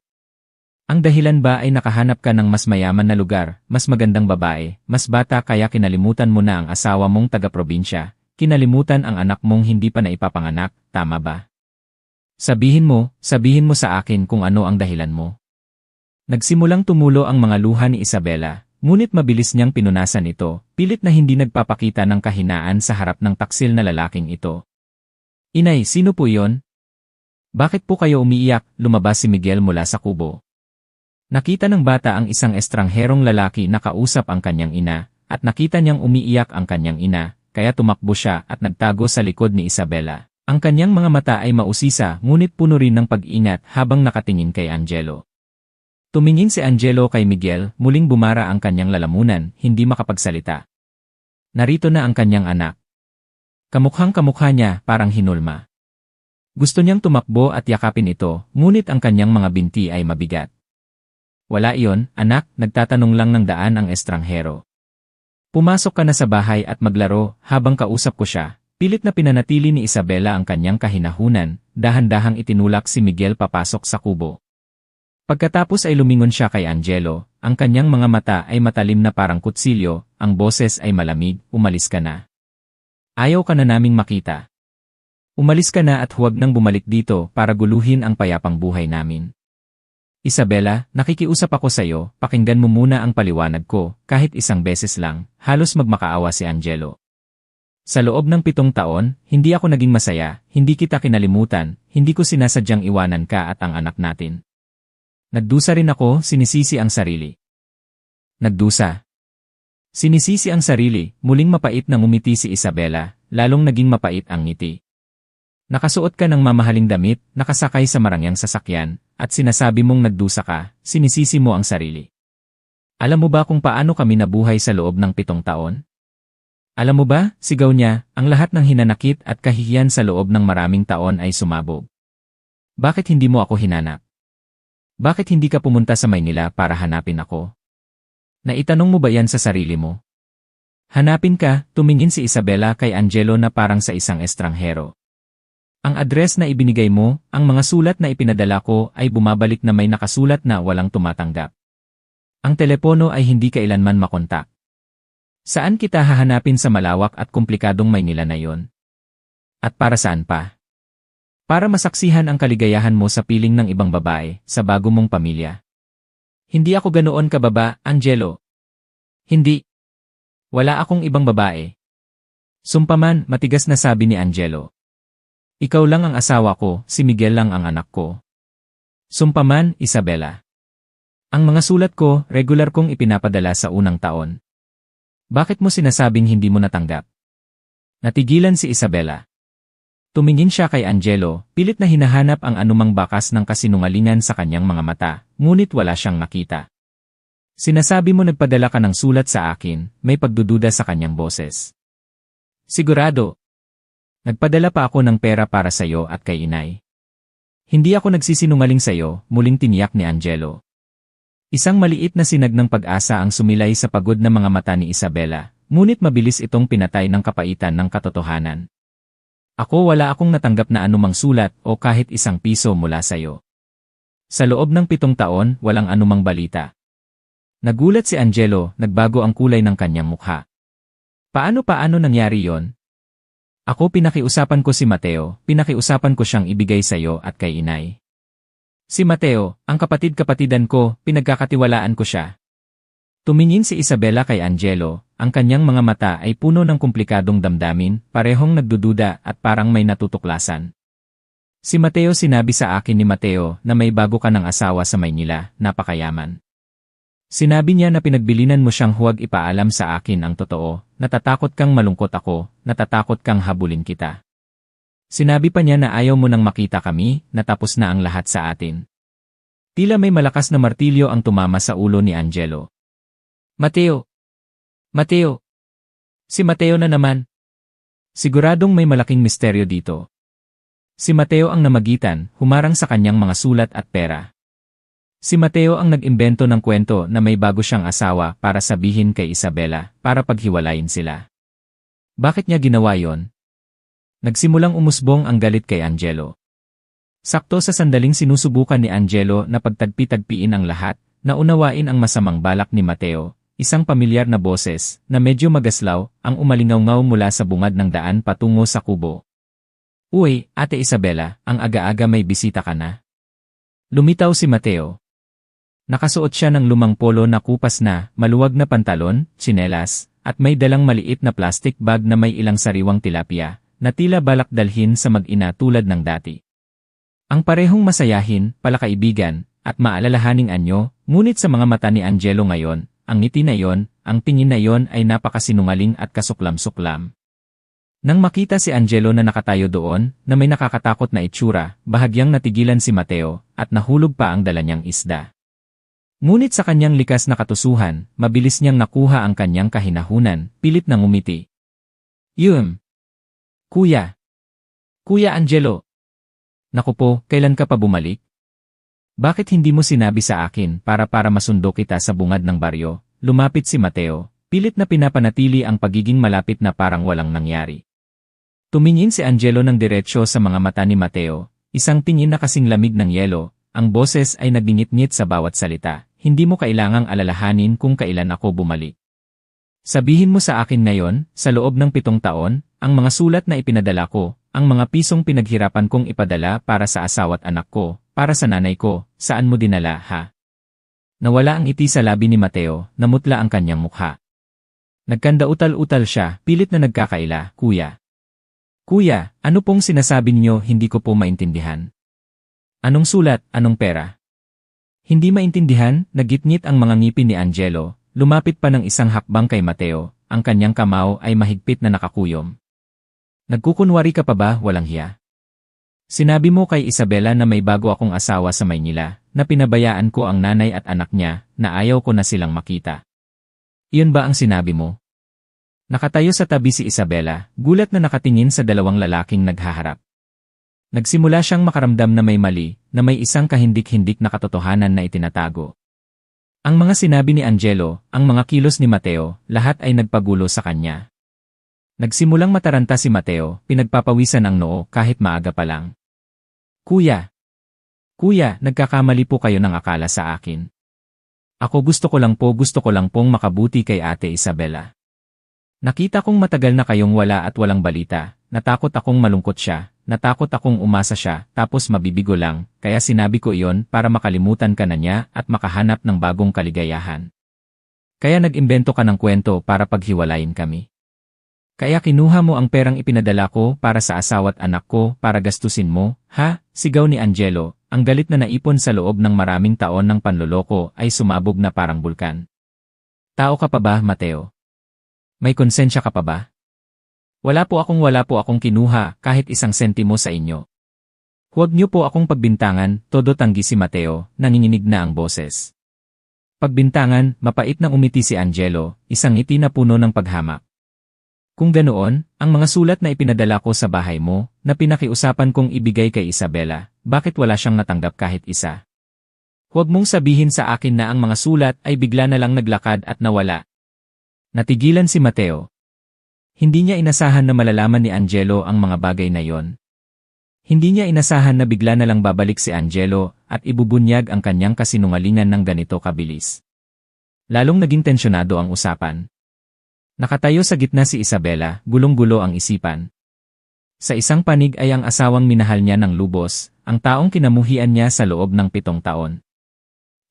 Ang dahilan ba ay nakahanap ka ng mas mayaman na lugar, mas magandang babae, mas bata kaya kinalimutan mo na ang asawa mong taga-probinsya, kinalimutan ang anak mong hindi pa naipapanganak, tama ba? Sabihin mo sa akin kung ano ang dahilan mo. Nagsimulang tumulo ang mga luha ni Isabela. Ngunit mabilis niyang pinunasan ito, pilit na hindi nagpapakita ng kahinaan sa harap ng taksil na lalaking ito. Inay, sino po iyon? Bakit po kayo umiiyak? Lumabas si Miguel mula sa kubo. Nakita ng bata ang isang estrangherong lalaki na kausap ang kanyang ina, at nakita niyang umiiyak ang kanyang ina, kaya tumakbo siya at nagtago sa likod ni Isabela. Ang kanyang mga mata ay mausisa ngunit puno rin ng pag-ingat habang nakatingin kay Angelo. Tumingin si Angelo kay Miguel, muling bumara ang kanyang lalamunan, hindi makapagsalita. Narito na ang kanyang anak. Kamukhang-kamukha niya, parang hinulma. Gusto niyang tumakbo at yakapin ito, ngunit ang kanyang mga binti ay mabigat. Wala iyon, anak, nagtatanong lang ng daan ang estranghero. Pumasok ka na sa bahay at maglaro, habang kausap ko siya, pilit na pinanatili ni Isabela ang kanyang kahinahunan, dahan-dahang itinulak si Miguel papasok sa kubo. Pagkatapos ay lumingon siya kay Angelo, ang kanyang mga mata ay matalim na parang kutsilyo, ang boses ay malamig, umalis ka na. Ayaw ka na naming makita. Umalis ka na at huwag nang bumalik dito para guluhin ang payapang buhay namin. Isabela, nakikiusap ako sa'yo, pakinggan mo muna ang paliwanag ko, kahit isang beses lang, halos magmakaawa si Angelo. Sa loob ng 7 taon, hindi ako naging masaya, hindi kita kinalimutan, hindi ko sinasadyang iwanan ka at ang anak natin. Nagdusa rin ako, sinisisi ang sarili. Nagdusa. Sinisisi ang sarili, muling mapait na ngumiti si Isabela, lalong naging mapait ang ngiti. Nakasuot ka ng mamahaling damit, nakasakay sa marangyang sasakyan, at sinasabi mong nagdusa ka, sinisisi mo ang sarili. Alam mo ba kung paano kami nabuhay sa loob ng 7 taon? Alam mo ba, sigaw niya, ang lahat ng hinanakit at kahihiyan sa loob ng maraming taon ay sumabog. Bakit hindi mo ako hinanap? Bakit hindi ka pumunta sa Maynila para hanapin ako? Naitanong mo ba yan sa sarili mo? Hanapin ka, tumingin si Isabela kay Angelo na parang sa isang estranghero. Ang address na ibinigay mo, ang mga sulat na ipinadala ko ay bumabalik na may nakasulat na walang tumatanggap. Ang telepono ay hindi kailanman makontak. Saan kita hahanapin sa malawak at komplikadong Maynila na yon? At para saan pa? Para masaksihan ang kaligayahan mo sa piling ng ibang babae, sa bago mong pamilya. Hindi ako ganoon kababa, Angelo. Hindi. Wala akong ibang babae. Sumpaman, matigas na sabi ni Angelo. Ikaw lang ang asawa ko, si Miguel lang ang anak ko. Sumpaman, Isabela. Ang mga sulat ko, regular kong ipinapadala sa unang taon. Bakit mo sinasabing hindi mo natanggap? Natigilan si Isabela. Tumingin siya kay Angelo, pilit na hinahanap ang anumang bakas ng kasinungalingan sa kanyang mga mata, ngunit wala siyang nakita. Sinasabi mo nagpadala ka ng sulat sa akin, may pagdududa sa kanyang boses. Sigurado. Nagpadala pa ako ng pera para sa iyo at kay inay. Hindi ako nagsisinungaling sa iyo, muling tiniyak ni Angelo. Isang maliit na sinag ng pag-asa ang sumilay sa pagod na mga mata ni Isabela, ngunit mabilis itong pinatay ng kapaitan ng katotohanan. Wala akong natanggap na anumang sulat o kahit isang piso mula sa iyo. Sa loob ng 7 taon, walang anumang balita. Nagulat si Angelo, nagbago ang kulay ng kanyang mukha. Paano nangyari yon? Pinakiusapan ko si Mateo, pinakiusapan ko siyang ibigay sa iyo at kay inay. Si Mateo, ang kapatid-kapatidan ko, pinagkakatiwalaan ko siya. Tumingin si Isabela kay Angelo, ang kanyang mga mata ay puno ng komplikadong damdamin, parehong nagdududa at parang may natutuklasan. Si Mateo, sinabi sa akin ni Mateo na may bago ka ng asawa sa Maynila, napakayaman. Sinabi niya na pinagbilinan mo siyang huwag ipaalam sa akin ang totoo, natatakot kang malungkot ako, natatakot kang habulin kita. Sinabi pa niya na ayaw mo nang makita kami, natapos na ang lahat sa atin. Tila may malakas na martilyo ang tumama sa ulo ni Angelo. Mateo! Mateo! Si Mateo na naman! Siguradong may malaking misteryo dito. Si Mateo ang namagitan, humarang sa kanyang mga sulat at pera. Si Mateo ang nag-imbento ng kwento na may bago siyang asawa para sabihin kay Isabela, para paghiwalayin sila. Bakit niya ginawa yon? Nagsimulang umusbong ang galit kay Angelo. Sakto sa sandaling sinusubukan ni Angelo na pagtagpi-tagpiin ang lahat, naunawain ang masamang balak ni Mateo, isang pamilyar na boses na medyo magaslaw ang umalingaw-ngaw mula sa bungad ng daan patungo sa kubo. Uy, Ate Isabela, ang aga-aga may bisita ka na. Lumitaw si Mateo. Nakasuot siya ng lumang polo na kupas na, maluwag na pantalon, tsinelas, at may dalang maliit na plastic bag na may ilang sariwang tilapia, na tila balak dalhin sa mag-ina tulad ng dati. Ang parehong masayahin, palakaibigan, at maalalahaning anyo, ngunit sa mga mata ni Angelo ngayon, ang ngiti na yon, ang tingin na yon ay napakasinungaling at kasuklam-suklam. Nang makita si Angelo na nakatayo doon, na may nakakatakot na itsura, bahagyang natigilan si Mateo, at nahulog pa ang dala niyang isda. Ngunit sa kanyang likas na katusuhan, mabilis niyang nakuha ang kanyang kahinahunan, pilit na ngumiti. Kuya! Kuya Angelo! Naku po, kailan ka pa bumalik? Bakit hindi mo sinabi sa akin para masundo kita sa bungad ng baryo? Lumapit si Mateo, pilit na pinapanatili ang pagiging malapit na parang walang nangyari. Tumingin si Angelo ng diretsyo sa mga mata ni Mateo, isang tingin na kasing lamig ng yelo, ang boses ay nagingit-ngit sa bawat salita. Hindi mo kailangang alalahanin kung kailan ako bumalik. Sabihin mo sa akin ngayon, sa loob ng 7 taon, ang mga sulat na ipinadala ko, ang mga pisong pinaghirapan kong ipadala para sa asawa't anak ko, para sa nanay ko, saan mo dinala, ha? Nawala ang ngiti sa labi ni Mateo, namutla ang kanyang mukha. Nagkandautal-utal siya, pilit na nagkakaila, Kuya. Kuya, ano pong sinasabi niyo, hindi ko po maintindihan. Anong sulat, anong pera? Hindi maintindihan, nagitngit ang mga ngipin ni Angelo, lumapit pa ng isang hakbang kay Mateo, ang kanyang kamao ay mahigpit na nakakuyom. Nagkukunwari ka pa ba, walang hiya? Sinabi mo kay Isabela na may bago akong asawa sa Maynila, na pinabayaan ko ang nanay at anak niya, na ayaw ko na silang makita. Iyon ba ang sinabi mo? Nakatayo sa tabi si Isabela, gulat na nakatingin sa dalawang lalaking naghaharap. Nagsimula siyang makaramdam na may mali, na may isang kahindik-hindik na katotohanan na itinatago. Ang mga sinabi ni Angelo, ang mga kilos ni Mateo, lahat ay nagpagulo sa kanya. Nagsimulang mataranta si Mateo, pinagpapawisan ang noo kahit maaga pa lang. Kuya! Kuya, nagkakamali po kayo ng akala sa akin. Gusto ko lang pong makabuti kay Ate Isabela. Nakita kong matagal na kayong wala at walang balita, natakot akong malungkot siya. Natakot akong umasa siya, tapos mabibigo lang, kaya sinabi ko iyon para makalimutan ka na niya at makahanap ng bagong kaligayahan. Kaya nag-imbento ka ng kwento para paghiwalayin kami. Kaya kinuha mo ang perang ipinadala ko para sa asawa't anak ko para gastusin mo, ha? Sigaw ni Angelo, ang galit na naipon sa loob ng maraming taon ng panloloko ay sumabog na parang bulkan. Tao ka pa ba, Mateo? May konsensya ka pa ba? Wala po akong kinuha kahit isang sentimo sa inyo. Huwag niyo po akong pagbintangan, todo tanggi si Mateo, nanginginig na ang boses. Pagbintangan, mapait na umiti si Angelo, isang ngiti na puno ng paghamak. Kung ganoon, ang mga sulat na ipinadala ko sa bahay mo, na pinakiusapan kong ibigay kay Isabela, bakit wala siyang natanggap kahit isa? Huwag mong sabihin sa akin na ang mga sulat ay bigla na lang naglakad at nawala. Natigilan si Mateo. Hindi niya inasahan na malalaman ni Angelo ang mga bagay na yon. Hindi niya inasahan na bigla na lang babalik si Angelo at ibubunyag ang kanyang kasinungalingan ng ganito kabilis. Lalong naging tensyonado ang usapan. Nakatayo sa gitna si Isabela, gulong-gulo ang isipan. Sa isang panig ay ang asawang minahal niya ng lubos, ang taong kinamuhian niya sa loob ng 7 taon.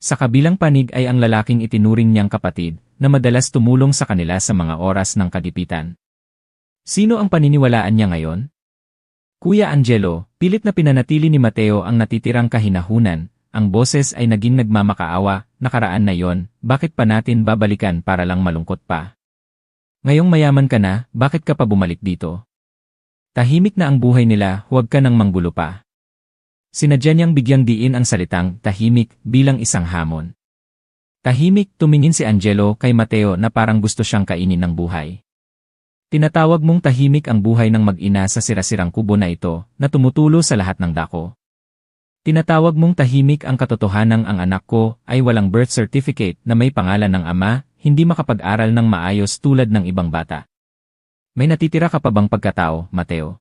Sa kabilang panig ay ang lalaking itinuring niyang kapatid, na madalas tumulong sa kanila sa mga oras ng kagipitan. Sino ang paniniwalaan niya ngayon? Kuya Angelo, pilit na pinanatili ni Mateo ang natitirang kahinahunan, ang boses ay naging nagmamakaawa, nakaraan na yon, bakit pa natin babalikan para lang malungkot pa? Ngayong mayaman ka na, bakit ka pa bumalik dito? Tahimik na ang buhay nila, huwag ka nang manggulo pa. Sinadya niyang bigyang diin ang salitang tahimik bilang isang hamon. Tahimik, tumingin si Angelo kay Mateo na parang gusto siyang kainin ng buhay. Tinatawag mong tahimik ang buhay ng mag-ina sa sirasirang kubo na ito, na tumutulo sa lahat ng dako. Tinatawag mong tahimik ang katotohanang ang anak ko ay walang birth certificate na may pangalan ng ama, hindi makapag-aral ng maayos tulad ng ibang bata. May natitira ka pa bang pagkatao, Mateo?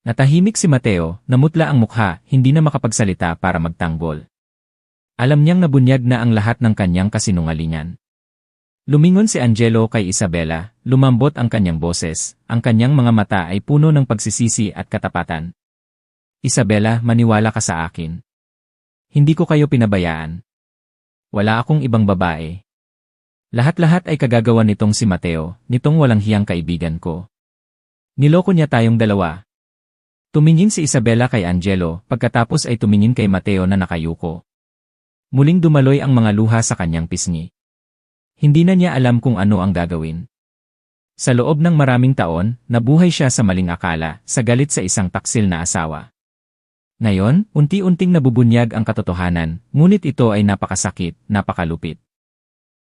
Natahimik si Mateo, namutla ang mukha, hindi na makapagsalita para magtanggol. Alam niyang nabunyag na ang lahat ng kanyang kasinungalingan. Lumingon si Angelo kay Isabela, lumambot ang kanyang boses, ang kanyang mga mata ay puno ng pagsisisi at katapatan. Isabela, maniwala ka sa akin. Hindi ko kayo pinabayaan. Wala akong ibang babae. Lahat-lahat ay kagagawa nitong si Mateo, nitong walang hiyang kaibigan ko. Niloko niya tayong dalawa. Tumingin si Isabela kay Angelo, pagkatapos ay tumingin kay Mateo na nakayuko. Muling dumaloy ang mga luha sa kanyang pisngi. Hindi na niya alam kung ano ang gagawin. Sa loob ng maraming taon, nabuhay siya sa maling akala, sa galit sa isang taksil na asawa. Ngayon, unti-unting nabubunyag ang katotohanan, ngunit ito ay napakasakit, napakalupit.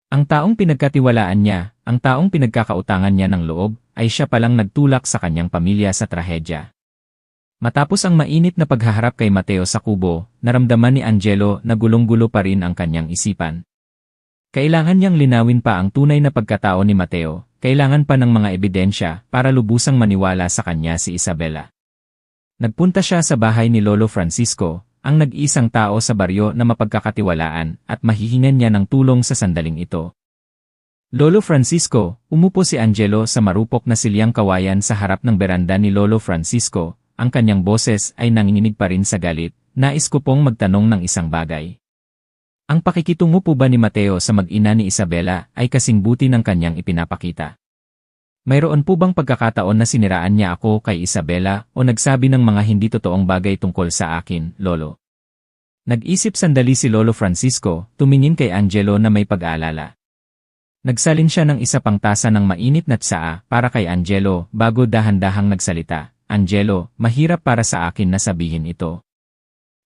Ang taong pinagkatiwalaan niya, ang taong pinagkakautangan niya ng loob, ay siya palang nagtulak sa kanyang pamilya sa trahedya. Matapos ang mainit na paghaharap kay Mateo sa kubo, naramdaman ni Angelo na gulong-gulo pa rin ang kanyang isipan. Kailangan niyang linawin pa ang tunay na pagkatao ni Mateo, kailangan pa ng mga ebidensya para lubusang maniwala sa kanya si Isabela. Nagpunta siya sa bahay ni Lolo Francisco, ang nag-iisang tao sa baryo na mapagkakatiwalaan at mahihingan niya ng tulong sa sandaling ito. Lolo Francisco, umupo si Angelo sa marupok na silyang kawayan sa harap ng beranda ni Lolo Francisco, ang kanyang boses ay nanginginig pa rin sa galit, nais ko pong magtanong ng isang bagay. Ang pakikitungo po ba ni Mateo sa mag-ina ni Isabela ay kasing buti ng kanyang ipinapakita? Mayroon po bang pagkakataon na siniraan niya ako kay Isabela o nagsabi ng mga hindi totoong bagay tungkol sa akin, Lolo? Nag-isip sandali si Lolo Francisco, tumingin kay Angelo na may pag-aalala. Nagsalin siya ng isa pang tasa ng mainit na tsaa para kay Angelo bago dahan-dahang nagsalita. Angelo, mahirap para sa akin na sabihin ito.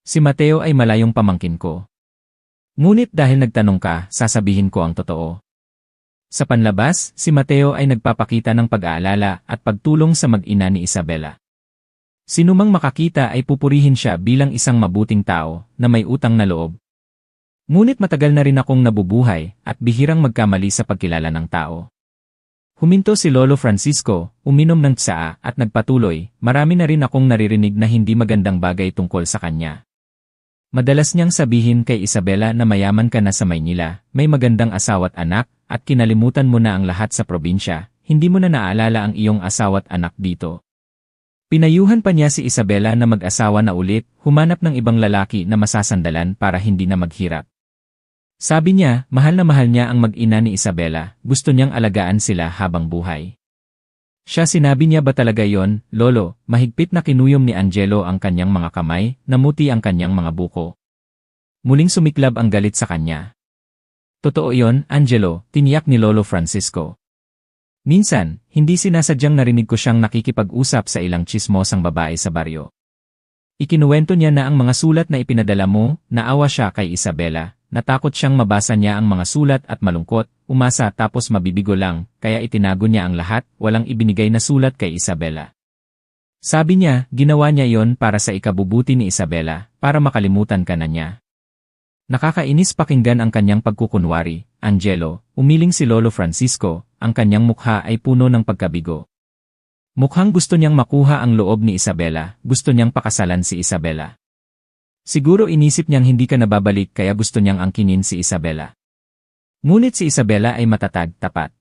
Si Mateo ay malayong pamangkin ko. Ngunit dahil nagtanong ka, sasabihin ko ang totoo. Sa panlabas, si Mateo ay nagpapakita ng pag-aalala at pagtulong sa mag-ina ni Isabela. Sinumang makakita ay pupurihin siya bilang isang mabuting tao na may utang na loob. Ngunit matagal na rin akong nabubuhay at bihirang magkamali sa pagkilala ng tao. Huminto si Lolo Francisco, uminom ng tsaa at nagpatuloy, marami na rin akong naririnig na hindi magandang bagay tungkol sa kanya. Madalas niyang sabihin kay Isabela na mayaman ka na sa Maynila, may magandang asawa't anak, at kinalimutan mo na ang lahat sa probinsya, hindi mo na naalala ang iyong asawa't anak dito. Pinayuhan pa niya si Isabela na mag-asawa na ulit, humanap ng ibang lalaki na masasandalan para hindi na maghirap. Sabi niya, mahal na mahal niya ang mag-ina ni Isabela, gusto niyang alagaan sila habang buhay. Siya, sinabi niya ba talaga yon, Lolo? Mahigpit na kinuyom ni Angelo ang kanyang mga kamay, namuti ang kanyang mga buko. Muling sumiklab ang galit sa kanya. Totoo yon, Angelo, tiniyak ni Lolo Francisco. Minsan, hindi sinasadyang narinig ko siyang nakikipag-usap sa ilang tsismosang babae sa baryo. Ikinuwento niya na ang mga sulat na ipinadala mo, naawa siya kay Isabela, natakot siyang mabasa niya ang mga sulat at malungkot, umasa tapos mabibigo lang, kaya itinago niya ang lahat, walang ibinigay na sulat kay Isabela. Sabi niya, ginawa niya yon para sa ikabubuti ni Isabela, para makalimutan ka na niya. Nakakainis pakinggan ang kanyang pagkukunwari, Angelo, umiling si Lolo Francisco, ang kanyang mukha ay puno ng pagkabigo. Mukhang gusto niyang makuha ang loob ni Isabela, gusto niyang pakasalan si Isabela. Siguro inisip niyang hindi ka nababalik kaya gusto niyang angkinin si Isabela. Ngunit si Isabela ay matatag, tapat.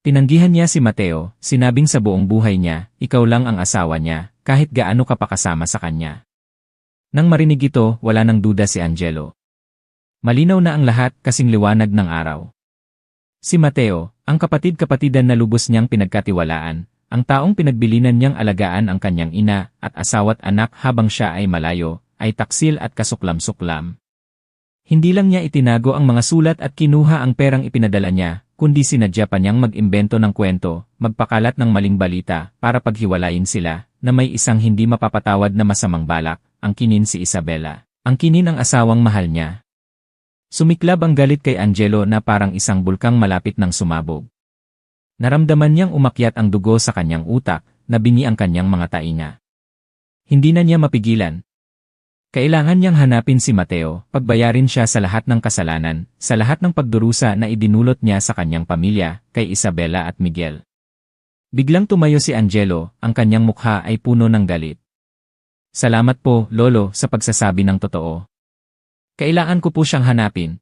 Tinanggihan niya si Mateo, sinabing sa buong buhay niya, ikaw lang ang asawa niya, kahit gaano ka pa kasama sa kanya. Nang marinig ito, wala nang duda si Angelo. Malinaw na ang lahat kasing liwanag ng araw. Si Mateo, ang kapatid-kapatidan na lubos niyang pinagkatiwalaan, ang taong pinagbilinan niyang alagaan ang kanyang ina at asawa't anak habang siya ay malayo, ay taksil at kasuklam-suklam. Hindi lang niya itinago ang mga sulat at kinuha ang perang ipinadala niya, kundi sinadya pa niyang mag-imbento ng kwento, magpakalat ng maling balita para paghiwalayin sila, na may isang hindi mapapatawad na masamang balak, angkinin si Isabela, angkinin ang asawang mahal niya. Sumiklab ang galit kay Angelo na parang isang bulkang malapit ng sumabog. Naramdaman niyang umakyat ang dugo sa kanyang utak, nabingi ang kanyang mga tainga. Hindi na niya mapigilan. Kailangan niyang hanapin si Mateo, pagbayarin siya sa lahat ng kasalanan, sa lahat ng pagdurusa na idinulot niya sa kanyang pamilya, kay Isabela at Miguel. Biglang tumayo si Angelo, ang kanyang mukha ay puno ng galit. Salamat po, Lolo, sa pagsasabi ng totoo. Kailangan ko po siyang hanapin.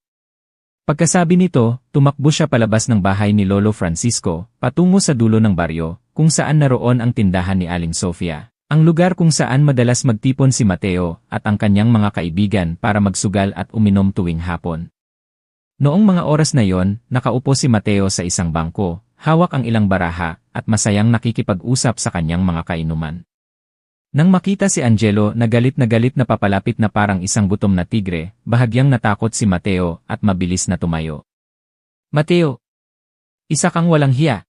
Pagkasabi nito, tumakbo siya palabas ng bahay ni Lolo Francisco, patungo sa dulo ng baryo, kung saan naroon ang tindahan ni Aling Sofia, ang lugar kung saan madalas magtipon si Mateo at ang kanyang mga kaibigan para magsugal at uminom tuwing hapon. Noong mga oras na yon, nakaupo si Mateo sa isang bangko, hawak ang ilang baraha, at masayang nakikipag-usap sa kanyang mga kainuman. Nang makita si Angelo na galit na papalapit na parang isang gutom na tigre, bahagyang natakot si Mateo at mabilis na tumayo. Mateo! Isa kang walang hiya!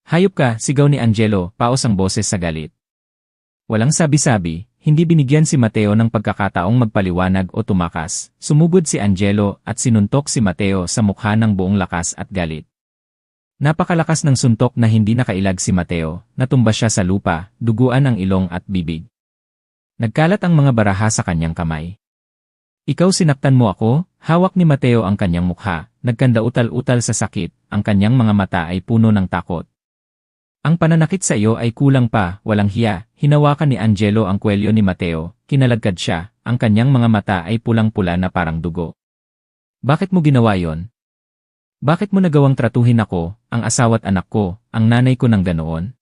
Hayop ka, sigaw ni Angelo, paos ang boses sa galit. Walang sabi-sabi, hindi binigyan si Mateo ng pagkakataong magpaliwanag o tumakas, sumugod si Angelo at sinuntok si Mateo sa mukha ng buong lakas at galit. Napakalakas ng suntok na hindi nakailag si Mateo, natumba siya sa lupa, duguan ang ilong at bibig. Nagkalat ang mga baraha sa kanyang kamay. Ikaw, sinaktan mo ako? Hawak ni Mateo ang kanyang mukha, nagkandautal-utal sa sakit, ang kanyang mga mata ay puno ng takot. Ang pananakit sa iyo ay kulang pa, walang hiya. Hinawakan ni Angelo ang kwelyo ni Mateo, kinalagkad siya, ang kanyang mga mata ay pulang-pula na parang dugo. Bakit mo ginawa yon? Bakit mo nagawang tratuhin ako, ang asawa't anak ko, ang nanay ko ng ganoon?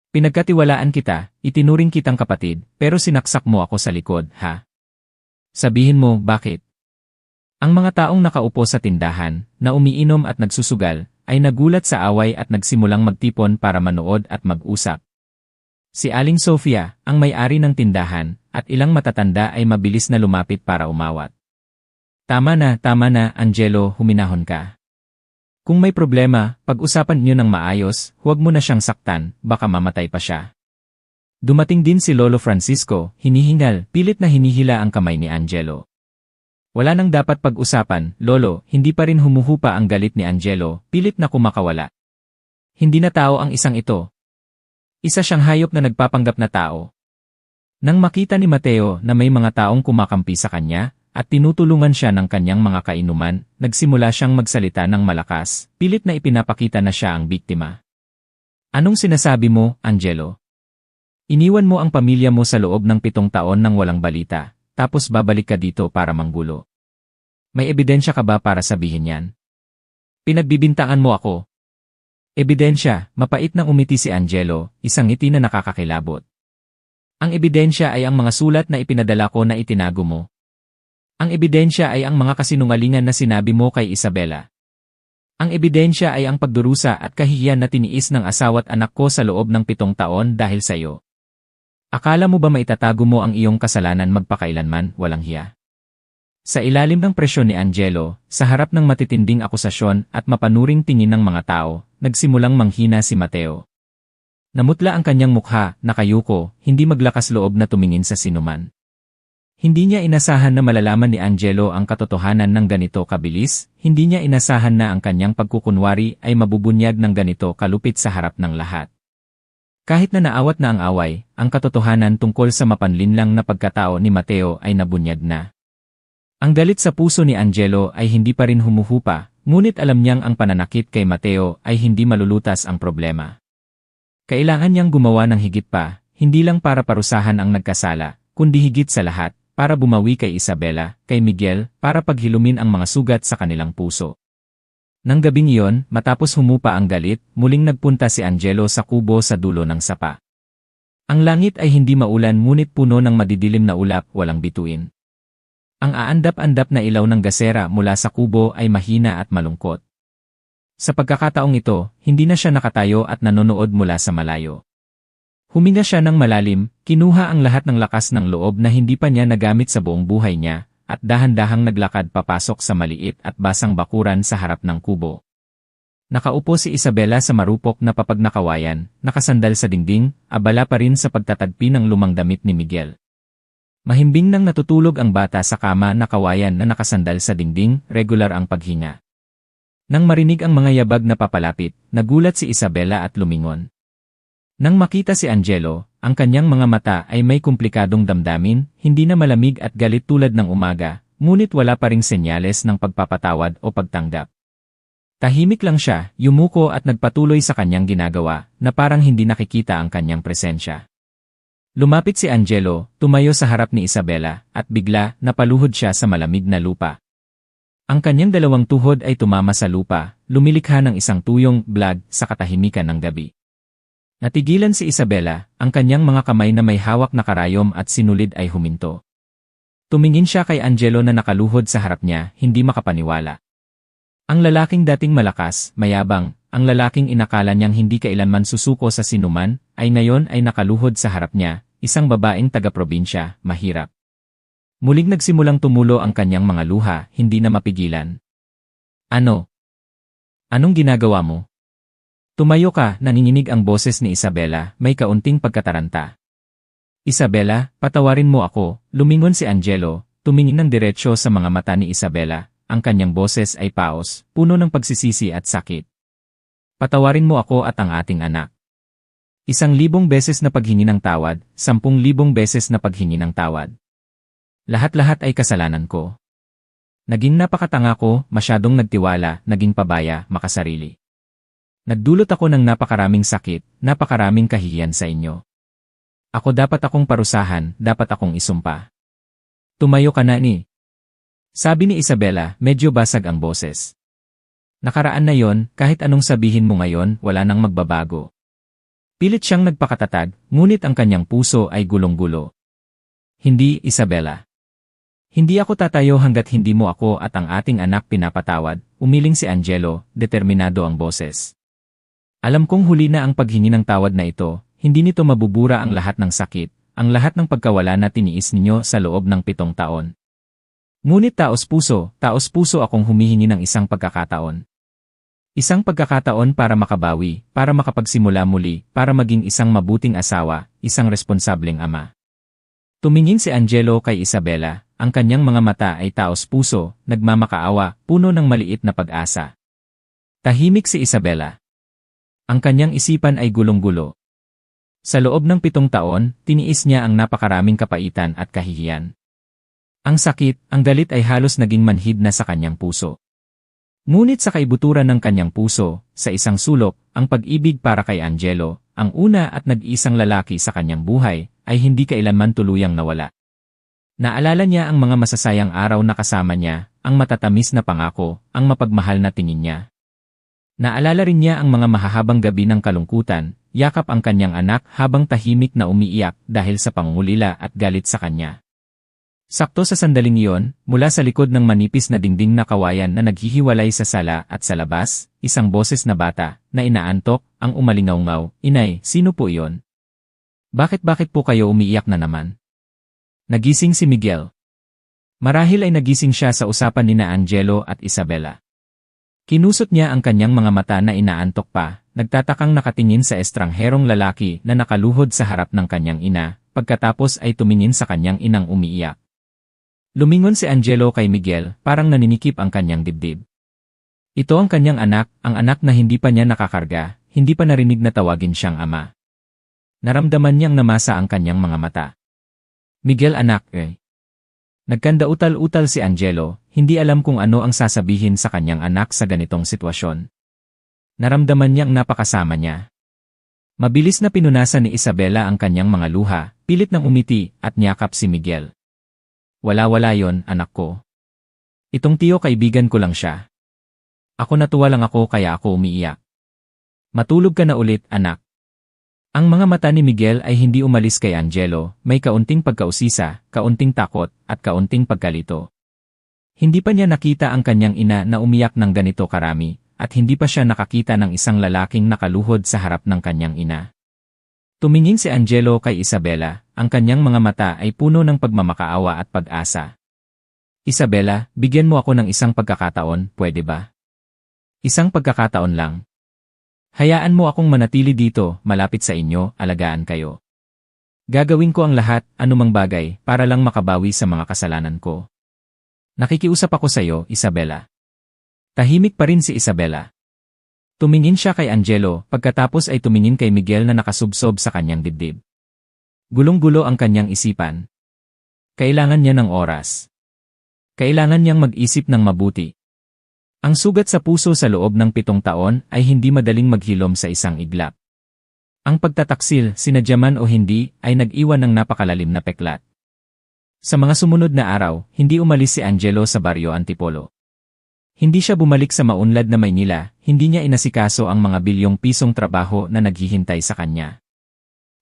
Pinagkatiwalaan kita, itinuring kitang kapatid, pero sinaksak mo ako sa likod, ha? Sabihin mo, bakit? Ang mga taong nakaupo sa tindahan, na umiinom at nagsusugal, ay nagulat sa away at nagsimulang magtipon para manood at mag-usap. Si Aling Sofia, ang may-ari ng tindahan, at ilang matatanda ay mabilis na lumapit para umawat. Tama na, Angelo, huminahon ka. Kung may problema, pag-usapan niyo ng maayos, huwag mo na siyang saktan, baka mamatay pa siya. Dumating din si Lolo Francisco, hinihingal, pilit na hinihila ang kamay ni Angelo. Wala nang dapat pag-usapan, Lolo, hindi pa rin humuhupa ang galit ni Angelo, pilit na kumakawala. Hindi na tao ang isang ito. Isa siyang hayop na nagpapanggap na tao. Nang makita ni Mateo na may mga taong kumakampi sa kanya, at tinutulungan siya ng kanyang mga kainuman, nagsimula siyang magsalita ng malakas, pilit na ipinapakita na siya ang biktima. Anong sinasabi mo, Angelo? Iniwan mo ang pamilya mo sa loob ng 7 taon nang walang balita, tapos babalik ka dito para manggulo. May ebidensya ka ba para sabihin yan? Pinagbibintangan mo ako. Ebidensya, mapait nang umiti si Angelo, isang ngiti na nakakakilabot. Ang ebidensya ay ang mga sulat na ipinadala ko na itinago mo. Ang ebidensya ay ang mga kasinungalingan na sinabi mo kay Isabela. Ang ebidensya ay ang pagdurusa at kahihiyan na tiniis ng asawa't anak ko sa loob ng 7 taon dahil sa iyo. Akala mo ba maitatago mo ang iyong kasalanan magpakailanman, walang hiya? Sa ilalim ng presyon ni Angelo, sa harap ng matitinding akusasyon at mapanuring tingin ng mga tao, nagsimulang manghina si Mateo. Namutla ang kanyang mukha, nakayuko, hindi maglakas loob na tumingin sa sinuman. Hindi niya inasahan na malalaman ni Angelo ang katotohanan ng ganito kabilis, hindi niya inasahan na ang kanyang pagkukunwari ay mabubunyag ng ganito kalupit sa harap ng lahat. Kahit na naawat na ang away, ang katotohanan tungkol sa mapanlinlang na pagkatao ni Mateo ay nabunyag na. Ang galit sa puso ni Angelo ay hindi pa rin humuhupa, ngunit alam niyang ang pananakit kay Mateo ay hindi malulutas ang problema. Kailangan niyang gumawa ng higit pa, hindi lang para parusahan ang nagkasala, kundi higit sa lahat, para bumawi kay Isabela, kay Miguel, para paghilumin ang mga sugat sa kanilang puso. Nang gabing iyon, matapos humupa ang galit, muling nagpunta si Angelo sa kubo sa dulo ng sapa. Ang langit ay hindi maulan ngunit puno ng madidilim na ulap, walang bituin. Ang aandap-andap na ilaw ng gasera mula sa kubo ay mahina at malungkot. Sa pagkakataong ito, hindi na siya nakatayo at nanonood mula sa malayo. Huminga siya ng malalim, kinuha ang lahat ng lakas ng loob na hindi pa niya nagamit sa buong buhay niya, at dahan-dahang naglakad papasok sa maliit at basang bakuran sa harap ng kubo. Nakaupo si Isabela sa marupok na papagnakawayan, nakasandal sa dingding, abala pa rin sa pagtatagpi ng lumang damit ni Miguel. Mahimbing nang natutulog ang bata sa kama na kawayan na nakasandal sa dingding, regular ang paghinga. Nang marinig ang mga yabag na papalapit, nagulat si Isabela at lumingon. Nang makita si Angelo, ang kanyang mga mata ay may komplikadong damdamin, hindi na malamig at galit tulad ng umaga, ngunit wala pa ring senyales ng pagpapatawad o pagtanggap. Tahimik lang siya, yumuko at nagpatuloy sa kanyang ginagawa, na parang hindi nakikita ang kanyang presensya. Lumapit si Angelo, tumayo sa harap ni Isabela, at bigla, napaluhod siya sa malamig na lupa. Ang kanyang dalawang tuhod ay tumama sa lupa, lumilikha ng isang tuyong blag sa katahimikan ng gabi. Natigilan si Isabela, ang kanyang mga kamay na may hawak na karayom at sinulid ay huminto. Tumingin siya kay Angelo na nakaluhod sa harap niya, hindi makapaniwala. Ang lalaking dating malakas, mayabang, ang lalaking inakala niyang hindi kailanman susuko sa sinuman, ay ngayon ay nakaluhod sa harap niya, isang babaeng taga-probinsya, mahirap. Muling nagsimulang tumulo ang kanyang mga luha, hindi na mapigilan. Ano? Anong ginagawa mo? Tumayo ka, nanginginig ang boses ni Isabela, may kaunting pagkataranta. Isabela, patawarin mo ako, lumingon si Angelo, tumingin ng diretsyo sa mga mata ni Isabela, ang kanyang boses ay paos, puno ng pagsisisi at sakit. Patawarin mo ako at ang ating anak. 1,000 beses na paghingi ng tawad, 10,000 beses na paghingi ng tawad. Lahat-lahat ay kasalanan ko. Naging napakatanga ko, masyadong nagtiwala, naging pabaya, makasarili. Nagdulot ako ng napakaraming sakit, napakaraming kahihiyan sa inyo. Ako dapat akong parusahan, dapat akong isumpa. Tumayo ka na ni. Sabi ni Isabela, medyo basag ang boses. Nakaraan na yon, kahit anong sabihin mo ngayon, wala nang magbabago. Pilit siyang nagpakatatag, ngunit ang kanyang puso ay gulong-gulo. Hindi, Isabela. Hindi ako tatayo hanggat hindi mo ako at ang ating anak pinapatawad, umiling si Angelo, determinado ang boses. Alam kong huli na ang paghingi ng tawad na ito, hindi nito mabubura ang lahat ng sakit, ang lahat ng pagkawala na tiniis ninyo sa loob ng 7 taon. Ngunit taos puso akong humihingi ng isang pagkakataon. Isang pagkakataon para makabawi, para makapagsimula muli, para maging isang mabuting asawa, isang responsableng ama. Tumingin si Angelo kay Isabela, ang kanyang mga mata ay taos puso, nagmamakaawa, puno ng maliit na pag-asa. Tahimik si Isabela. Ang kanyang isipan ay gulong-gulo. Sa loob ng 7 taon, tiniis niya ang napakaraming kapaitan at kahihiyan. Ang sakit, ang galit ay halos naging manhid na sa kanyang puso. Ngunit sa kaibuturan ng kanyang puso, sa isang sulok, ang pag-ibig para kay Angelo, ang una at nag-iisang lalaki sa kanyang buhay, ay hindi kailanman tuluyang nawala. Naalala niya ang mga masasayang araw na kasama niya, ang matatamis na pangako, ang mapagmahal na tingin niya. Naalala rin niya ang mga mahahabang gabi ng kalungkutan, yakap ang kanyang anak habang tahimik na umiiyak dahil sa pangungulila at galit sa kanya. Sakto sa sandaling iyon, mula sa likod ng manipis na dingding na kawayan na naghihiwalay sa sala at sa labas, isang boses na bata, na inaantok, ang umalingaw-ngaw, "Inay, sino po iyon? Bakit po kayo umiiyak na naman?" Nagising si Miguel. Marahil ay nagising siya sa usapan nina Angelo at Isabela. Kinusot niya ang kanyang mga mata na inaantok pa, nagtatakang nakatingin sa estrangherong lalaki na nakaluhod sa harap ng kanyang ina, pagkatapos ay tumingin sa kanyang inang umiiyak. Lumingon si Angelo kay Miguel, parang naninikip ang kanyang dibdib. Ito ang kanyang anak, ang anak na hindi pa niya nakakarga, hindi pa narinig na tawagin siyang ama. Naramdaman niyang namasa ang kanyang mga mata. "Miguel anak, Nagkandautal-utal si Angelo, hindi alam kung ano ang sasabihin sa kanyang anak sa ganitong sitwasyon. Naramdaman niyang napakasama niya. Mabilis na pinunasan ni Isabela ang kanyang mga luha, pilit nang umiti at niyakap si Miguel. "Wala yon, anak ko. Itong tiyo kaibigan ko lang siya. Ako natuwa lang ako kaya ako umiiyak. Matulog ka na ulit, anak." Ang mga mata ni Miguel ay hindi umalis kay Angelo, may kaunting pagkausisa, kaunting takot, at kaunting pagkalito. Hindi pa niya nakita ang kanyang ina na umiyak ng ganito karami, at hindi pa siya nakakita ng isang lalaking nakaluhod sa harap ng kanyang ina. Tumingin si Angelo kay Isabela, ang kanyang mga mata ay puno ng pagmamakaawa at pag-asa. "Isabela, bigyan mo ako ng isang pagkakataon, pwede ba? Isang pagkakataon lang. Hayaan mo akong manatili dito, malapit sa inyo, alagaan kayo. Gagawin ko ang lahat, anumang bagay, para lang makabawi sa mga kasalanan ko. Nakikiusap ako sa iyo, Isabela." Tahimik pa rin si Isabela. Tumingin siya kay Angelo, pagkatapos ay tumingin kay Miguel na nakasubsob sa kanyang dibdib. Gulong-gulo ang kanyang isipan. Kailangan niya ng oras. Kailangan niyang mag-isip ng mabuti. Ang sugat sa puso sa loob ng 7 taon ay hindi madaling maghilom sa isang iglap. Ang pagtataksil, sinadyaman o hindi, ay nag-iwan ng napakalalim na peklat. Sa mga sumunod na araw, hindi umalis si Angelo sa Baryo Antipolo. Hindi siya bumalik sa maunlad na Maynila, hindi niya inasikaso ang mga bilyong pisong trabaho na naghihintay sa kanya.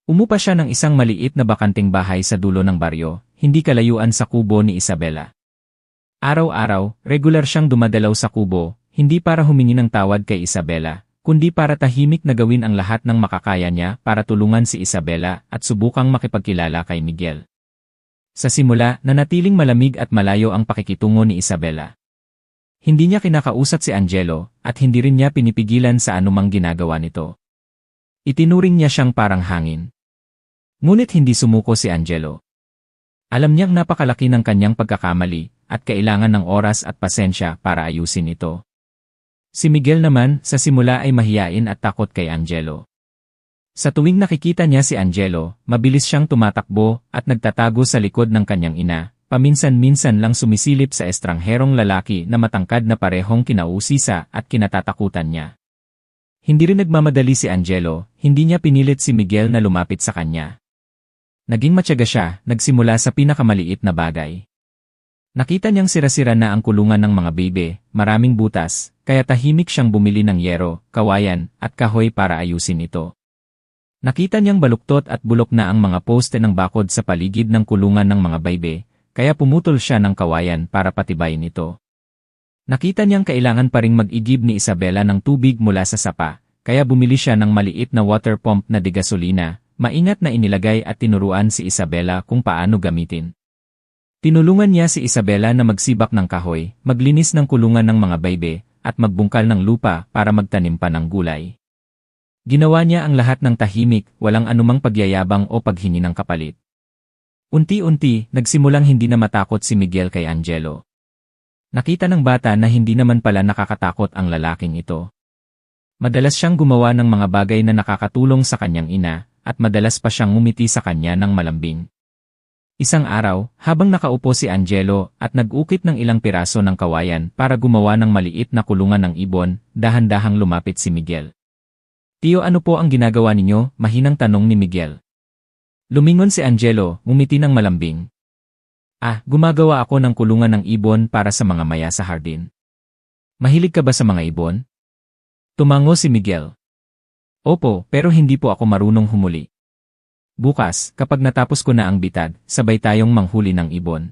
Umupa siya ng isang maliit na bakanting bahay sa dulo ng baryo, hindi kalayuan sa kubo ni Isabela. Araw-araw, regular siyang dumadalaw sa kubo, hindi para humingi ng tawad kay Isabela, kundi para tahimik na gawin ang lahat ng makakaya niya para tulungan si Isabela at subukang makipagkilala kay Miguel. Sa simula, nanatiling malamig at malayo ang pakikitungo ni Isabela. Hindi niya kinakausap si Angelo, at hindi rin niya pinipigilan sa anumang ginagawa nito. Itinuring niya siyang parang hangin. Ngunit hindi sumuko si Angelo. Alam niyang napakalaki ng kanyang pagkakamali, at kailangan ng oras at pasensya para ayusin ito. Si Miguel naman, sa simula ay mahiyain at takot kay Angelo. Sa tuwing nakikita niya si Angelo, mabilis siyang tumatakbo at nagtatago sa likod ng kanyang ina, paminsan-minsan lang sumisilip sa estrangherong lalaki na matangkad na parehong kinausisa at kinatatakutan niya. Hindi rin nagmamadali si Angelo, hindi niya pinilit si Miguel na lumapit sa kanya. Naging matyaga siya, nagsimula sa pinakamaliit na bagay. Nakita niyang sira-sira na ang kulungan ng mga bebe, maraming butas, kaya tahimik siyang bumili ng yero, kawayan, at kahoy para ayusin ito. Nakita niyang baluktot at bulok na ang mga poste ng bakod sa paligid ng kulungan ng mga bebe, kaya pumutol siya ng kawayan para patibayin ito. Nakita niyang kailangan pa ring mag-igib ni Isabela ng tubig mula sa sapa, kaya bumili siya ng maliit na water pump na degasolina, maingat na inilagay at tinuruan si Isabela kung paano gamitin. Tinulungan niya si Isabela na magsibak ng kahoy, maglinis ng kulungan ng mga baybe, at magbungkal ng lupa para magtanim pa ng gulay. Ginawa niya ang lahat ng tahimik, walang anumang pagyayabang o paghingi ng kapalit. Unti-unti, nagsimulang hindi na matakot si Miguel kay Angelo. Nakita ng bata na hindi naman pala nakakatakot ang lalaking ito. Madalas siyang gumawa ng mga bagay na nakakatulong sa kanyang ina, at madalas pa siyang ngumiti sa kanya ng malambing. Isang araw, habang nakaupo si Angelo at nag-ukit ng ilang piraso ng kawayan para gumawa ng maliit na kulungan ng ibon, dahan-dahang lumapit si Miguel. "Tiyo, ano po ang ginagawa ninyo?" mahinang tanong ni Miguel. Lumingon si Angelo, ngumiti ng malambing. Gumagawa ako ng kulungan ng ibon para sa mga maya sa hardin." "Mahilig ka ba sa mga ibon?" Tumango si Miguel. "Opo, pero hindi po ako marunong humuli. Bukas, kapag natapos ko na ang bitad, sabay tayong manghuli ng ibon."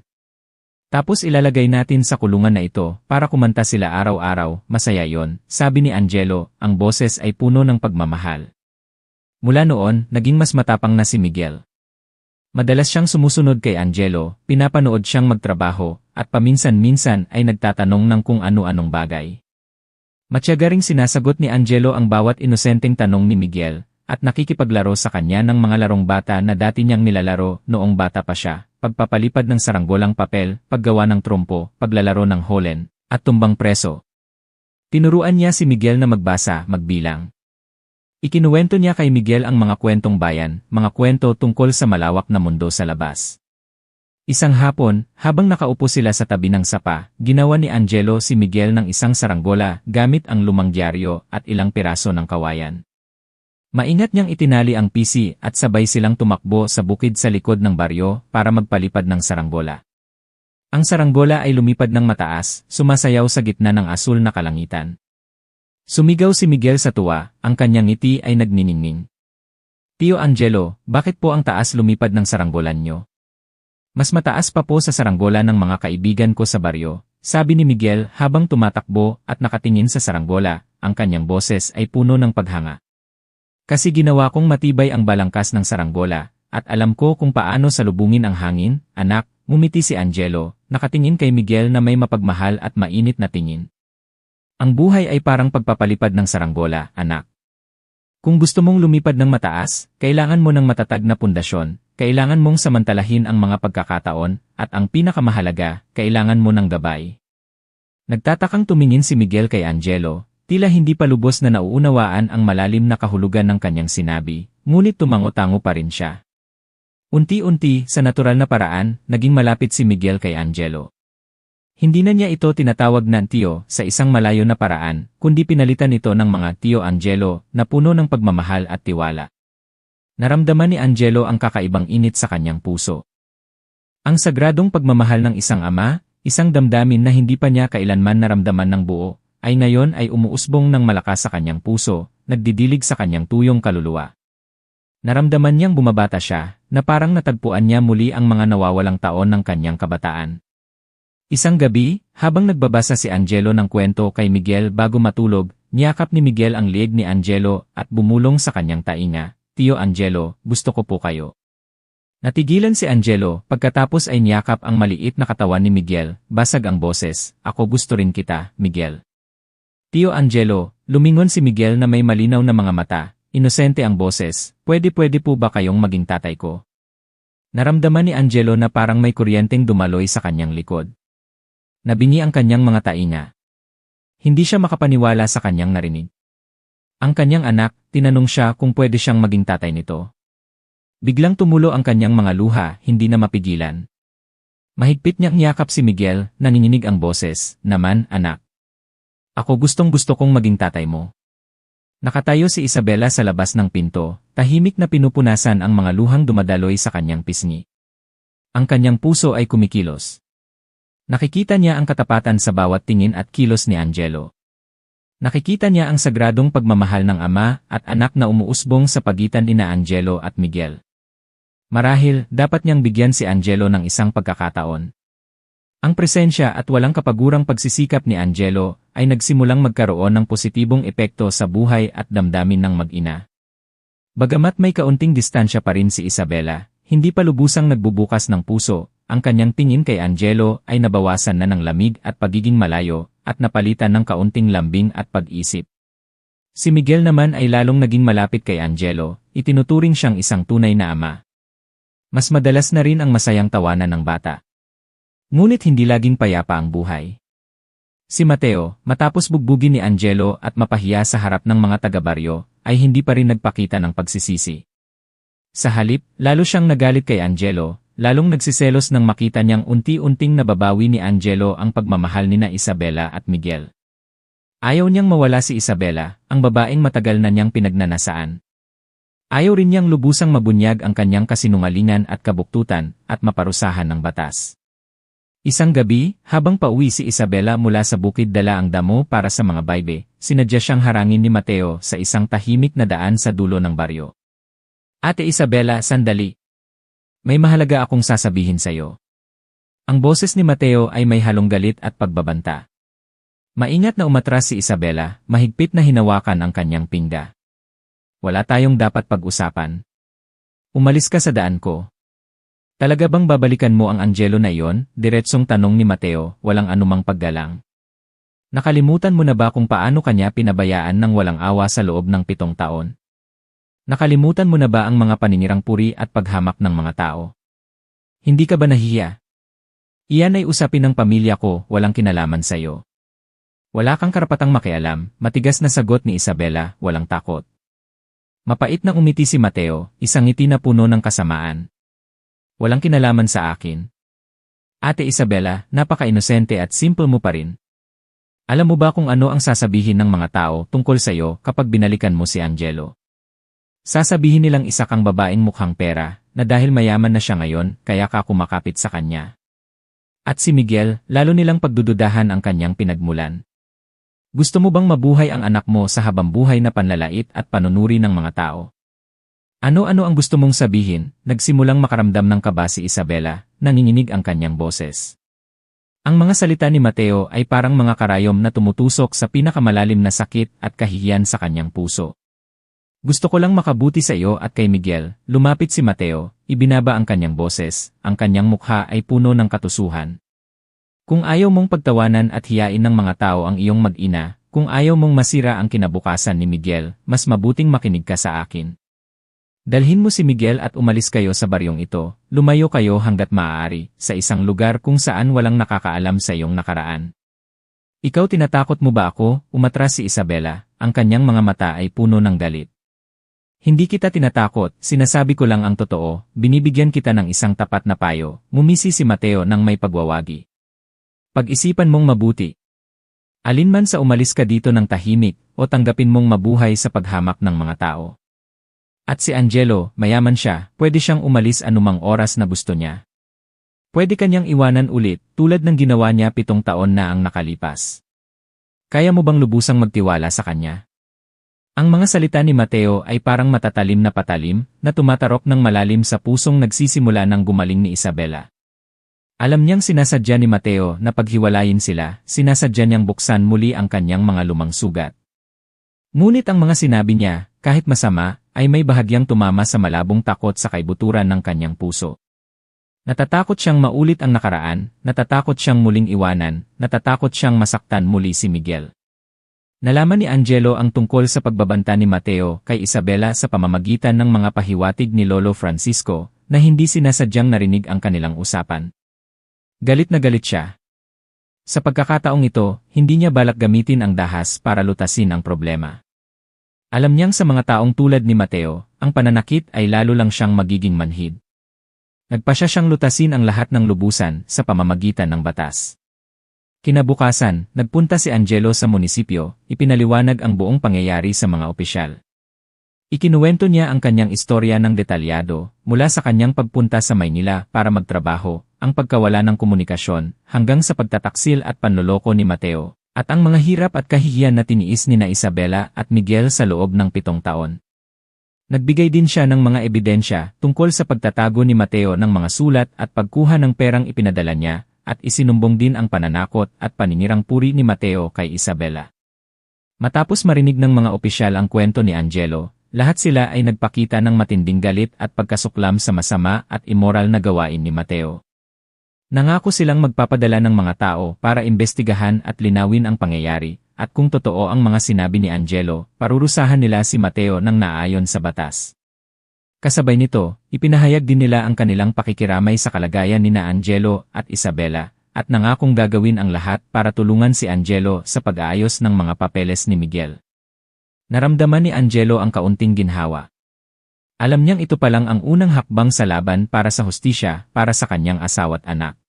Tapos ilalagay natin sa kulungan na ito para kumanta sila araw-araw, masaya yon, sabi ni Angelo, ang boses ay puno ng pagmamahal. Mula noon, naging mas matapang na si Miguel. Madalas siyang sumusunod kay Angelo, pinapanood siyang magtrabaho, at paminsan-minsan ay nagtatanong ng kung ano-anong bagay. Matyaga ring sinasagot ni Angelo ang bawat inosenteng tanong ni Miguel, at nakikipaglaro sa kanya ng mga larong bata na dati niyang nilalaro noong bata pa siya, pagpapalipad ng saranggolang papel, paggawa ng trumpo, paglalaro ng holen, at tumbang preso. Tinuruan niya si Miguel na magbasa, magbilang. Ikinuwento niya kay Miguel ang mga kwentong bayan, mga kwento tungkol sa malawak na mundo sa labas. Isang hapon, habang nakaupo sila sa tabi ng sapa, ginawa ni Angelo si Miguel ng isang saranggola gamit ang lumang dyaryo at ilang piraso ng kawayan. Maingat niyang itinali ang PC at sabay silang tumakbo sa bukid sa likod ng baryo para magpalipad ng saranggola. Ang saranggola ay lumipad ng mataas, sumasayaw sa gitna ng asul na kalangitan. Sumigaw si Miguel sa tuwa, ang kanyang ngiti ay nagniningning. Tio Angelo, bakit po ang taas lumipad ng saranggolan niyo? Mas mataas pa po sa saranggola ng mga kaibigan ko sa baryo, sabi ni Miguel habang tumatakbo at nakatingin sa saranggola, ang kanyang boses ay puno ng paghanga. Kasi ginawa kong matibay ang balangkas ng saranggola, at alam ko kung paano salubungin ang hangin, anak, ngumiti si Angelo, nakatingin kay Miguel na may mapagmahal at mainit na tingin. Ang buhay ay parang pagpapalipad ng saranggola, anak. Kung gusto mong lumipad ng mataas, kailangan mo ng matatag na pundasyon, kailangan mong samantalahin ang mga pagkakataon, at ang pinakamahalaga, kailangan mo ng gabay. Nagtatakang tumingin si Miguel kay Angelo, tila hindi pa lubos na nauunawaan ang malalim na kahulugan ng kanyang sinabi, ngunit tumango-tango pa rin siya. Unti-unti, sa natural na paraan, naging malapit si Miguel kay Angelo. Hindi na niya ito tinatawag na tiyo sa isang malayo na paraan, kundi pinalitan ito ng mga Tio Angelo na puno ng pagmamahal at tiwala. Naramdaman ni Angelo ang kakaibang init sa kanyang puso. Ang sagradong pagmamahal ng isang ama, isang damdamin na hindi pa niya kailanman naramdaman ng buo, ay ngayon ay umuusbong ng malakas sa kanyang puso, nagdidilig sa kanyang tuyong kaluluwa. Naramdaman niyang bumabata siya, na parang natagpuan niya muli ang mga nawawalang taon ng kanyang kabataan. Isang gabi, habang nagbabasa si Angelo ng kwento kay Miguel bago matulog, niyakap ni Miguel ang lieg ni Angelo at bumulong sa kanyang tainga, Tio Angelo, gusto ko po kayo. Natigilan si Angelo, pagkatapos ay niyakap ang maliit na katawan ni Miguel, basag ang boses, ako gusto rin kita, Miguel. Tio Angelo, lumingon si Miguel na may malinaw na mga mata, inosente ang boses, pwede po ba kayong maging tatay ko? Naramdaman ni Angelo na parang may kuryenteng dumaloy sa kanyang likod. Nabingi ang kanyang mga tainga. Hindi siya makapaniwala sa kanyang narinig. Ang kanyang anak, tinanong siya kung pwede siyang maging tatay nito. Biglang tumulo ang kanyang mga luha, hindi na mapigilan. Mahigpit niyang niyakap si Miguel, nanginginig ang boses, naman, anak. Ako gustong-gusto kong maging tatay mo. Nakatayo si Isabela sa labas ng pinto, tahimik na pinupunasan ang mga luhang dumadaloy sa kanyang pisngi. Ang kanyang puso ay kumikilos. Nakikita niya ang katapatan sa bawat tingin at kilos ni Angelo. Nakikita niya ang sagradong pagmamahal ng ama at anak na umuusbong sa pagitan ni Angelo at Miguel. Marahil, dapat niyang bigyan si Angelo ng isang pagkakataon. Ang presensya at walang kapagurang pagsisikap ni Angelo ay nagsimulang magkaroon ng positibong epekto sa buhay at damdamin ng mag-ina. Bagamat may kaunting distansya pa rin si Isabela, hindi pa lubusang nagbubukas ng puso, ang kanyang tingin kay Angelo ay nabawasan na ng lamig at pagiging malayo at napalitan ng kaunting lambing at pag-isip. Si Miguel naman ay lalong naging malapit kay Angelo, itinuturing siyang isang tunay na ama. Mas madalas na rin ang masayang tawanan ng bata. Ngunit hindi laging payapa ang buhay. Si Mateo, matapos bugbugin ni Angelo at mapahiya sa harap ng mga taga-baryo, ay hindi pa rin nagpakita ng pagsisisi. Sa halip, lalo siyang nagalit kay Angelo, lalong nagsiselos nang makita niyang unti-unting nababawi ni Angelo ang pagmamahal nina Isabela at Miguel. Ayaw niyang mawala si Isabela, ang babaeng matagal na niyang pinagnanasaan. Ayaw rin niyang lubusang mabunyag ang kanyang kasinungalingan at kabuktutan at maparusahan ng batas. Isang gabi, habang pauwi si Isabela mula sa bukid dala ang damo para sa mga baybe, sinadya siyang harangin ni Mateo sa isang tahimik na daan sa dulo ng baryo. Ate Isabela, sandali. May mahalaga akong sasabihin sa'yo. Ang boses ni Mateo ay may halong galit at pagbabanta. Maingat na umatras si Isabela, mahigpit na hinawakan ang kanyang pingga. Wala tayong dapat pag-usapan. Umalis ka sa daan ko. Talaga bang babalikan mo ang Angelo na iyon? Diretsong tanong ni Mateo, walang anumang paggalang. Nakalimutan mo na ba kung paano kanya pinabayaan ng walang awa sa loob ng 7 taon? Nakalimutan mo na ba ang mga paninirang puri at paghamak ng mga tao? Hindi ka ba nahihiya? Iyan ay usapin ng pamilya ko, walang kinalaman sa'yo. Wala kang karapatang makialam, matigas na sagot ni Isabela, walang takot. Mapait na umiti si Mateo, isang ngiti na puno ng kasamaan. Walang kinalaman sa akin. Ate Isabela, napaka-inosente at simple mo pa rin. Alam mo ba kung ano ang sasabihin ng mga tao tungkol sa'yo kapag binalikan mo si Angelo? Sasabihin nilang isa kang babaeng mukhang pera, na dahil mayaman na siya ngayon, kaya ka kumakapit sa kanya. At si Miguel, lalo nilang pagdududahan ang kanyang pinagmulan. Gusto mo bang mabuhay ang anak mo sa habang buhay na panlalait at panunuri ng mga tao? Ano-ano ang gusto mong sabihin? Nagsimulang makaramdam ng kaba si Isabela, nanginginig ang kanyang boses. Ang mga salita ni Mateo ay parang mga karayom na tumutusok sa pinakamalalim na sakit at kahihiyan sa kanyang puso. Gusto ko lang makabuti sa iyo at kay Miguel, lumapit si Mateo, ibinaba ang kanyang boses, ang kanyang mukha ay puno ng katusuhan. Kung ayaw mong pagtawanan at hiyain ng mga tao ang iyong mag-ina, kung ayaw mong masira ang kinabukasan ni Miguel, mas mabuting makinig ka sa akin. Dalhin mo si Miguel at umalis kayo sa baryong ito, lumayo kayo hanggat maaari, sa isang lugar kung saan walang nakakaalam sa iyong nakaraan. Ikaw tinatakot mo ba ako? Umatras si Isabela, ang kanyang mga mata ay puno ng galit. Hindi kita tinatakot, sinasabi ko lang ang totoo, binibigyan kita ng isang tapat na payo, ngumisi si Mateo nang may pagwawagi. Pag-isipan mong mabuti. Alinman sa umalis ka dito ng tahimik, o tanggapin mong mabuhay sa paghamak ng mga tao. At si Angelo, mayaman siya, pwede siyang umalis anumang oras na gusto niya. Pwede kanyang iwanan ulit, tulad ng ginawa niya 7 taon na ang nakalipas. Kaya mo bang lubusang magtiwala sa kanya? Ang mga salita ni Mateo ay parang matatalim na patalim, na tumatarok ng malalim sa pusong nagsisimula ng gumaling ni Isabela. Alam niyang sinasadya ni Mateo na paghiwalayin sila, sinasadya niyang buksan muli ang kanyang mga lumang sugat. Ngunit ang mga sinabi niya, kahit masama, ay may bahagyang tumama sa malabong takot sa kaibuturan ng kanyang puso. Natatakot siyang maulit ang nakaraan, natatakot siyang muling iwanan, natatakot siyang masaktan muli si Miguel. Nalaman ni Angelo ang tungkol sa pagbabanta ni Mateo kay Isabela sa pamamagitan ng mga pahiwatig ni Lolo Francisco na hindi sinasadyang narinig ang kanilang usapan. Galit na galit siya. Sa pagkakataong ito, hindi niya balak gamitin ang dahas para lutasin ang problema. Alam niyang sa mga taong tulad ni Mateo, ang pananakit ay lalo lang siyang magiging manhid. Nagpasya siyang lutasin ang lahat ng lubusan sa pamamagitan ng batas. Kinabukasan, nagpunta si Angelo sa munisipyo, ipinaliwanag ang buong pangyayari sa mga opisyal. Ikinuwento niya ang kanyang istorya ng detalyado, mula sa kanyang pagpunta sa Maynila para magtrabaho, ang pagkawala ng komunikasyon, hanggang sa pagtataksil at panloloko ni Mateo, at ang mga hirap at kahihiyan na tiniis ni na Isabela at Miguel sa loob ng 7 taon. Nagbigay din siya ng mga ebidensya tungkol sa pagtatago ni Mateo ng mga sulat at pagkuha ng perang ipinadala niya, at isinumbong din ang pananakot at paninirang puri ni Mateo kay Isabela. Matapos marinig ng mga opisyal ang kwento ni Angelo, lahat sila ay nagpakita ng matinding galit at pagkasuklam sa masama at immoral na gawain ni Mateo. Nangako silang magpapadala ng mga tao para imbestigahan at linawin ang pangyayari, at kung totoo ang mga sinabi ni Angelo, parurusahan nila si Mateo ng naayon sa batas. Kasabay nito, ipinahayag din nila ang kanilang pakikiramay sa kalagayan ni na Angelo at Isabela, at nangakong gagawin ang lahat para tulungan si Angelo sa pag-aayos ng mga papeles ni Miguel. Naramdaman ni Angelo ang kaunting ginhawa. Alam niyang ito pa lang ang unang hakbang sa laban para sa hustisya para sa kanyang asawa't anak.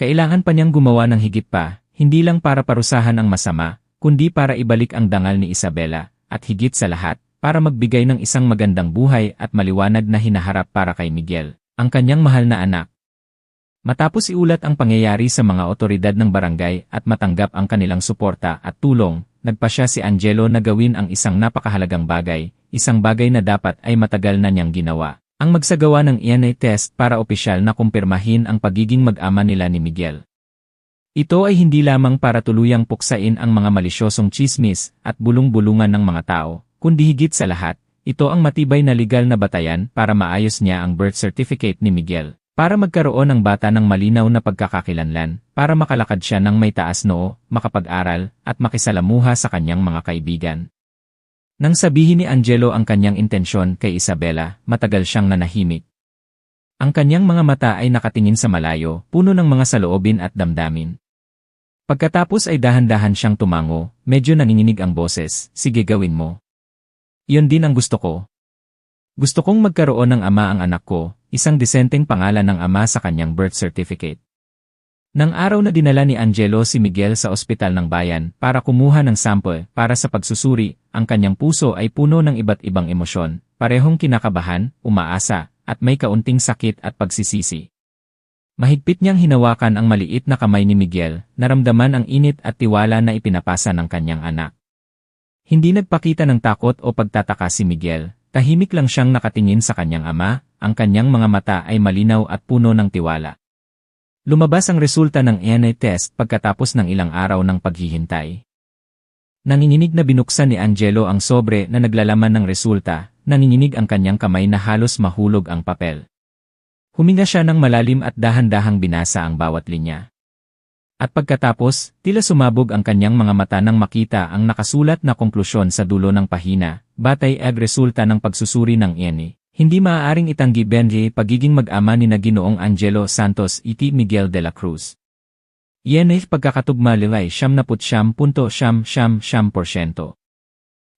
Kailangan pa niyang gumawa ng higit pa, hindi lang para parusahan ang masama, kundi para ibalik ang dangal ni Isabela, at higit sa lahat, para magbigay ng isang magandang buhay at maliwanag na hinaharap para kay Miguel, ang kanyang mahal na anak. Matapos iulat ang pangyayari sa mga otoridad ng barangay at matanggap ang kanilang suporta at tulong, nagpasya si Angelo na gawin ang isang napakahalagang bagay, isang bagay na dapat ay matagal na niyang ginawa. ang magsagawa ng DNA test para opisyal na kumpirmahin ang pagiging mag-ama nila ni Miguel. Ito ay hindi lamang para tuluyang puksain ang mga malisyosong tsismis at bulong-bulungan ng mga tao, kundi higit sa lahat, ito ang matibay na legal na batayan para maayos niya ang birth certificate ni Miguel, para magkaroon ng bata ng malinaw na pagkakakilanlan, para makalakad siya ng may taas noo, makapag-aral, at makisalamuha sa kanyang mga kaibigan. Nang sabihin ni Angelo ang kanyang intensyon kay Isabela, matagal siyang nanahimik. Ang kanyang mga mata ay nakatingin sa malayo, puno ng mga saloobin at damdamin. Pagkatapos ay dahan-dahan siyang tumango, medyo nanginginig ang boses, sige gawin mo. Iyon din ang gusto ko. Gusto kong magkaroon ng ama ang anak ko, isang disenteng pangalan ng ama sa kanyang birth certificate. Nang araw na dinala ni Angelo si Miguel sa ospital ng bayan para kumuha ng sample para sa pagsusuri, ang kanyang puso ay puno ng iba't ibang emosyon, parehong kinakabahan, umaasa, at may kaunting sakit at pagsisisi. Mahigpit niyang hinawakan ang maliit na kamay ni Miguel, naramdaman ang init at tiwala na ipinapasa ng kanyang anak. Hindi nagpakita ng takot o pagtataka si Miguel, tahimik lang siyang nakatingin sa kanyang ama, ang kanyang mga mata ay malinaw at puno ng tiwala. Lumabas ang resulta ng DNA test pagkatapos ng ilang araw ng paghihintay. Nanginginig na binuksan ni Angelo ang sobre na naglalaman ng resulta, nanginginig ang kanyang kamay na halos mahulog ang papel. Huminga siya ng malalim at dahan-dahang binasa ang bawat linya. At pagkatapos, tila sumabog ang kanyang mga mata nang makita ang nakasulat na konklusyon sa dulo ng pahina, batay ag resulta ng pagsusuri ng DNA. Hindi maaaring itanggi Benji pagiging mag-ama ni na Ginoong Angelo Santos iti Miguel de la Cruz. Iyan ay pagkakatugma lilay 79.7%.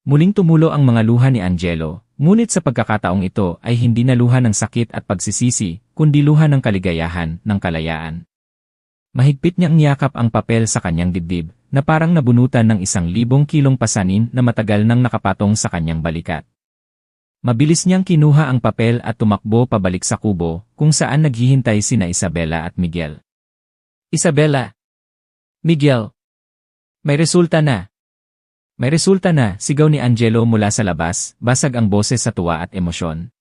Muling tumulo ang mga luha ni Angelo, ngunit sa pagkakataong ito ay hindi na luha ng sakit at pagsisisi, kundi luha ng kaligayahan, ng kalayaan. Mahigpit niyang niyakap ang papel sa kanyang dibdib, na parang nabunutan ng 1,000 kilong pasanin na matagal nang nakapatong sa kanyang balikat. Mabilis niyang kinuha ang papel at tumakbo pabalik sa kubo, kung saan naghihintay sina Isabela at Miguel. Isabela! Miguel! May resulta na! May resulta na, sigaw ni Angelo mula sa labas, basag ang boses sa tuwa at emosyon.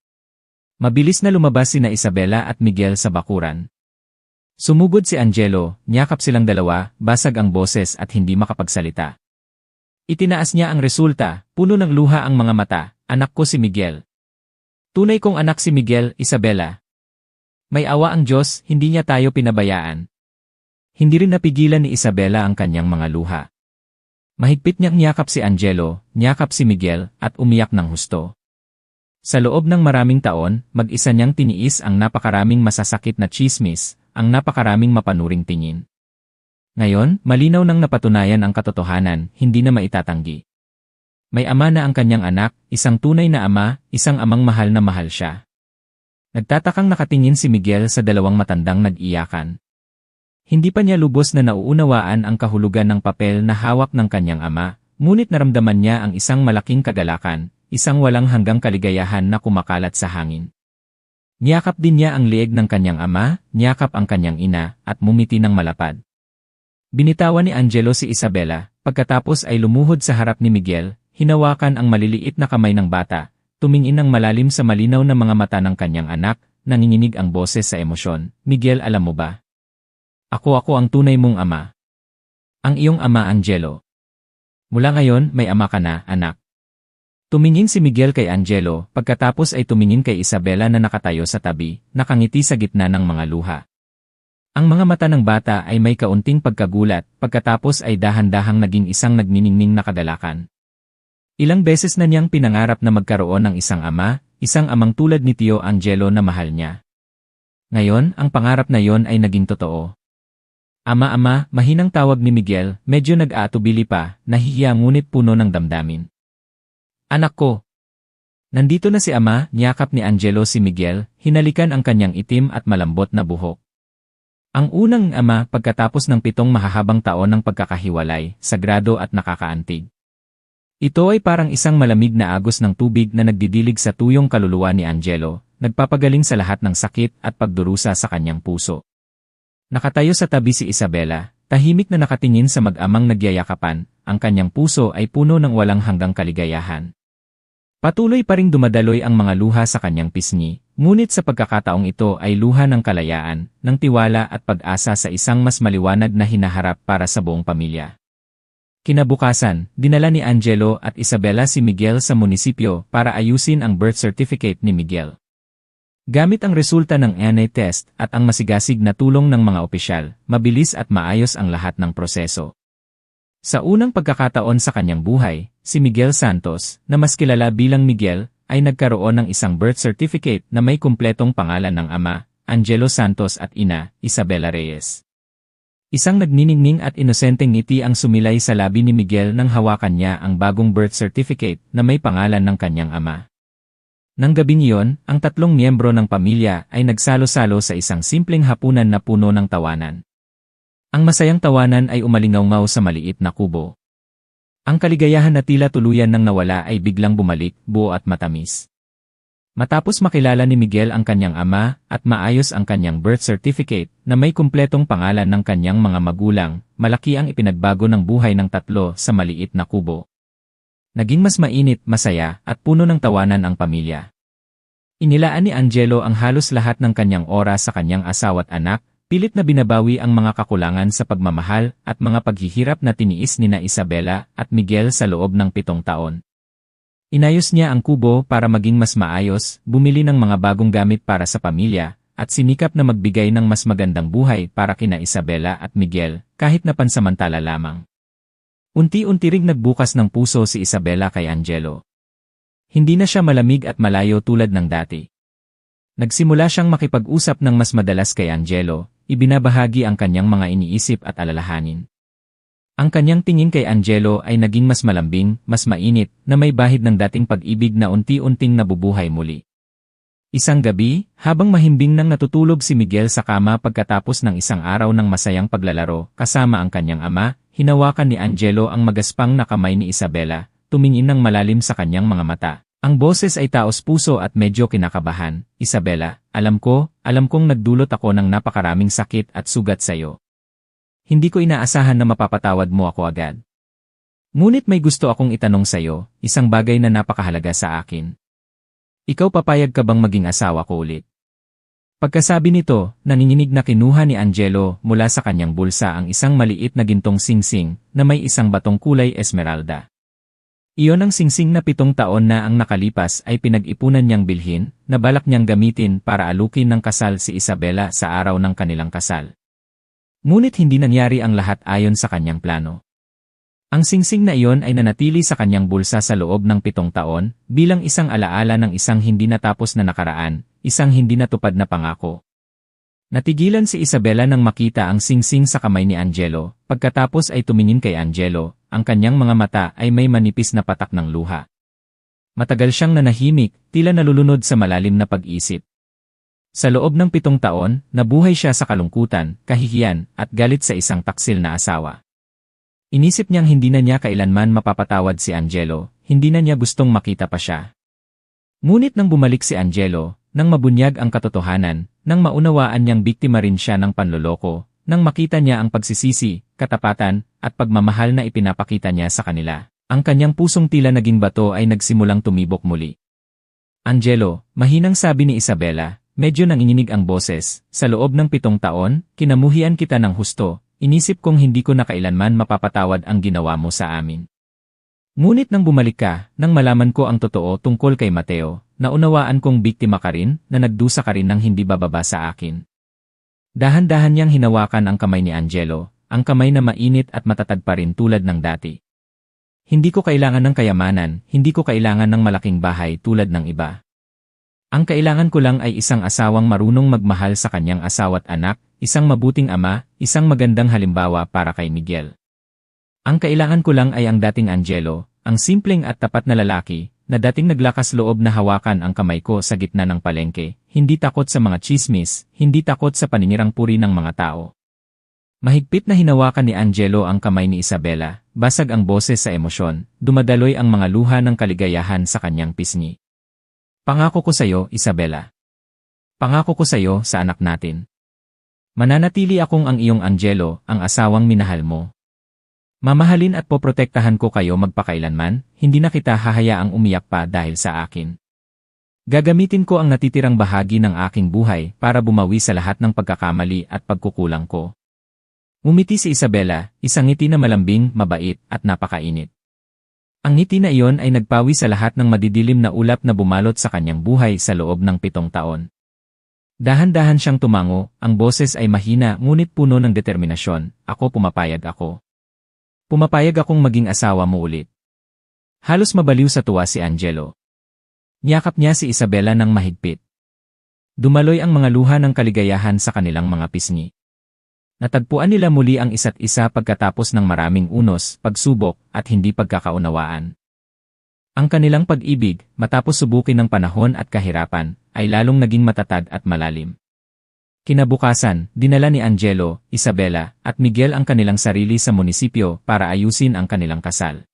Mabilis na lumabas sina Isabela at Miguel sa bakuran. Sumugod si Angelo, niyakap silang dalawa, basag ang boses at hindi makapagsalita. Itinaas niya ang resulta, puno ng luha ang mga mata, anak ko si Miguel. Tunay kong anak si Miguel, Isabela. May awa ang Diyos, hindi niya tayo pinabayaan. Hindi rin napigilan ni Isabela ang kanyang mga luha. Mahigpit niyang niyakap si Angelo, niyakap si Miguel, at umiyak ng husto. Sa loob ng maraming taon, mag-isa niyang tiniis ang napakaraming masasakit na tsismis, ang napakaraming mapanuring tingin. Ngayon, malinaw nang napatunayan ang katotohanan, hindi na maitatanggi. May ama na ang kanyang anak, isang tunay na ama, isang amang mahal na mahal siya. Nagtatakang nakatingin si Miguel sa dalawang matandang nag-iyakan. Hindi pa niya lubos na nauunawaan ang kahulugan ng papel na hawak ng kanyang ama, ngunit naramdaman niya ang isang malaking kagalakan, isang walang hanggang kaligayahan na kumakalat sa hangin. Niyakap din niya ang lieg ng kanyang ama, niyakap ang kanyang ina, at mumiti ng malapad. Binitawan ni Angelo si Isabela, pagkatapos ay lumuhod sa harap ni Miguel, hinawakan ang maliliit na kamay ng bata, tumingin ng malalim sa malinaw na mga mata ng kanyang anak, nanginginig ang boses sa emosyon. Miguel, alam mo ba? Ako ang tunay mong ama. Ang iyong ama, Angelo. Mula ngayon, may ama ka na, anak. Tumingin si Miguel kay Angelo, pagkatapos ay tumingin kay Isabela na nakatayo sa tabi, nakangiti sa gitna ng mga luha. Ang mga mata ng bata ay may kaunting pagkagulat, pagkatapos ay dahan-dahang naging isang nagniningning na kagalakan. Ilang beses na niyang pinangarap na magkaroon ng isang ama, isang amang tulad ni Tio Angelo na mahal niya. Ngayon, ang pangarap na yon ay naging totoo. Ama, mahinang tawag ni Miguel, medyo nag-aatubili pa, nahihiya ngunit puno ng damdamin. Anak ko! Nandito na si ama, niyakap ni Angelo si Miguel, hinalikan ang kanyang itim at malambot na buhok. Ang unang ama pagkatapos ng 7 mahahabang taon ng pagkakahiwalay, sagrado at nakakaantig. Ito ay parang isang malamig na agos ng tubig na nagdidilig sa tuyong kaluluwa ni Angelo, nagpapagaling sa lahat ng sakit at pagdurusa sa kanyang puso. Nakatayo sa tabi si Isabela, tahimik na nakatingin sa mag-amang nagyayakapan, ang kanyang puso ay puno ng walang hanggang kaligayahan. Patuloy pa ring dumadaloy ang mga luha sa kanyang pisngi, ngunit sa pagkakataong ito ay luha ng kalayaan, ng tiwala at pag-asa sa isang mas maliwanag na hinaharap para sa buong pamilya. Kinabukasan, dinala ni Angelo at Isabela si Miguel sa munisipyo para ayusin ang birth certificate ni Miguel. Gamit ang resulta ng DNA test at ang masigasig na tulong ng mga opisyal, mabilis at maayos ang lahat ng proseso. Sa unang pagkakataon sa kanyang buhay, si Miguel Santos, na mas kilala bilang Miguel, ay nagkaroon ng isang birth certificate na may kumpletong pangalan ng ama, Angelo Santos at ina, Isabela Reyes. Isang nagniningning at inosenteng ngiti ang sumilay sa labi ni Miguel nang hawakan niya ang bagong birth certificate na may pangalan ng kanyang ama. Nang gabing iyon, ang tatlong miyembro ng pamilya ay nagsalo-salo sa isang simpleng hapunan na puno ng tawanan. Ang masayang tawanan ay umalingaw-ngaw sa maliit na kubo. Ang kaligayahan na tila tuluyan nang nawala ay biglang bumalik, buo at matamis. Matapos makilala ni Miguel ang kanyang ama at maayos ang kanyang birth certificate na may kumpletong pangalan ng kanyang mga magulang, malaki ang ipinagbago ng buhay ng tatlo sa maliit na kubo. Naging mas mainit, masaya, at puno ng tawanan ang pamilya. Inilaan ni Angelo ang halos lahat ng kanyang oras sa kanyang asawa't anak, pilit na binabawi ang mga kakulangan sa pagmamahal at mga paghihirap na tiniis nina Isabela at Miguel sa loob ng 7 taon. Inayos niya ang kubo para maging mas maayos, bumili ng mga bagong gamit para sa pamilya, at sinikap na magbigay ng mas magandang buhay para kina Isabela at Miguel, kahit na pansamantala lamang. Unti-unti ring nagbukas ng puso si Isabela kay Angelo. Hindi na siya malamig at malayo tulad ng dati. Nagsimula siyang makipag-usap ng mas madalas kay Angelo, ibinabahagi ang kanyang mga iniisip at alalahanin. Ang kanyang tingin kay Angelo ay naging mas malambing, mas mainit, na may bahid ng dating pag-ibig na unti-unting nabubuhay muli. Isang gabi, habang mahimbing nang natutulog si Miguel sa kama pagkatapos ng isang araw ng masayang paglalaro kasama ang kanyang ama, hinawakan ni Angelo ang magaspang na kamay ni Isabela, tumingin ng malalim sa kanyang mga mata. Ang boses ay taos-puso at medyo kinakabahan. Isabela, alam kong nagdulot ako ng napakaraming sakit at sugat sa'yo. Hindi ko inaasahan na mapapatawad mo ako agad. Ngunit may gusto akong itanong sa'yo, isang bagay na napakahalaga sa akin. Ikaw papayag ka bang maging asawa ko ulit? Pagkasabi nito, nanginginig na kinuha ni Angelo mula sa kanyang bulsa ang isang maliit na gintong singsing na may isang batong kulay esmeralda. Iyon ang singsing na 7 taon na ang nakalipas ay pinag-ipunan niyang bilhin na balak niyang gamitin para alukin ng kasal si Isabela sa araw ng kanilang kasal. Ngunit hindi nangyari ang lahat ayon sa kanyang plano. Ang singsing na iyon ay nanatili sa kanyang bulsa sa loob ng 7 taon bilang isang alaala ng isang hindi natapos na nakaraan, isang hindi natupad na pangako. Natigilan si Isabela nang makita ang singsing sa kamay ni Angelo, pagkatapos ay tumingin kay Angelo, ang kanyang mga mata ay may manipis na patak ng luha. Matagal siyang nanahimik, tila nalulunod sa malalim na pag-isip. Sa loob ng 7 taon, nabuhay siya sa kalungkutan, kahihiyan, at galit sa isang taksil na asawa. Inisip niyang hindi na niya kailanman mapapatawad si Angelo, hindi na niya gustong makita pa siya. Ngunit nang bumalik si Angelo, nang mabunyag ang katotohanan, nang maunawaan niyang biktima rin siya ng panloloko, nang makita niya ang pagsisisi, katapatan, at pagmamahal na ipinapakita niya sa kanila, ang kanyang pusong tila naging bato ay nagsimulang tumibok muli. Angelo, mahinang sabi ni Isabela, medyo nanginginig ang boses, sa loob ng 7 taon, kinamuhian kita ng husto, inisip kong hindi ko na kailanman mapapatawad ang ginawa mo sa amin. Ngunit nang bumalik ka, nang malaman ko ang totoo tungkol kay Mateo, naunawaan kong biktima ka rin, na nagdusa ka rin ng hindi bababa sa akin. Dahan-dahan niyang hinawakan ang kamay ni Angelo, ang kamay na mainit at matatag pa rin tulad ng dati. Hindi ko kailangan ng kayamanan, hindi ko kailangan ng malaking bahay tulad ng iba. Ang kailangan ko lang ay isang asawang marunong magmahal sa kanyang asawa't anak, isang mabuting ama, isang magandang halimbawa para kay Miguel. Ang kailangan ko lang ay ang dating Angelo, ang simpleng at tapat na lalaki, na dating naglakas loob na hawakan ang kamay ko sa gitna ng palengke, hindi takot sa mga tsismis, hindi takot sa paninirang puri ng mga tao. Mahigpit na hinawakan ni Angelo ang kamay ni Isabela, basag ang boses sa emosyon, dumadaloy ang mga luha ng kaligayahan sa kanyang pisngi. Pangako ko sa'yo, Isabela. Pangako ko sa'yo sa anak natin. Mananatili akong ang iyong Angelo, ang asawang minahal mo. Mamahalin at poprotektahan ko kayo magpakailanman, hindi na kita hahayaang umiyak pa dahil sa akin. Gagamitin ko ang natitirang bahagi ng aking buhay para bumawi sa lahat ng pagkakamali at pagkukulang ko. Ngumiti si Isabela, isang ngiti na malambing, mabait, at napakainit. Ang ngiti na iyon ay nagpawi sa lahat ng madidilim na ulap na bumalot sa kanyang buhay sa loob ng 7 taon. Dahan-dahan siyang tumango, ang boses ay mahina ngunit puno ng determinasyon, pumapayag ako. Pumapayag akong maging asawa mo ulit. Halos mabaliw sa tuwa si Angelo. Niyakap niya si Isabela ng mahigpit. Dumaloy ang mga luha ng kaligayahan sa kanilang mga pisngi. Natagpuan nila muli ang isa't isa pagkatapos ng maraming unos, pagsubok, at hindi pagkakaunawaan. Ang kanilang pag-ibig, matapos subukin ng panahon at kahirapan, ay lalong naging matatag at malalim. Kinabukasan, dinala ni Angelo, Isabela, at Miguel ang kanilang sarili sa munisipyo para ayusin ang kanilang kasal.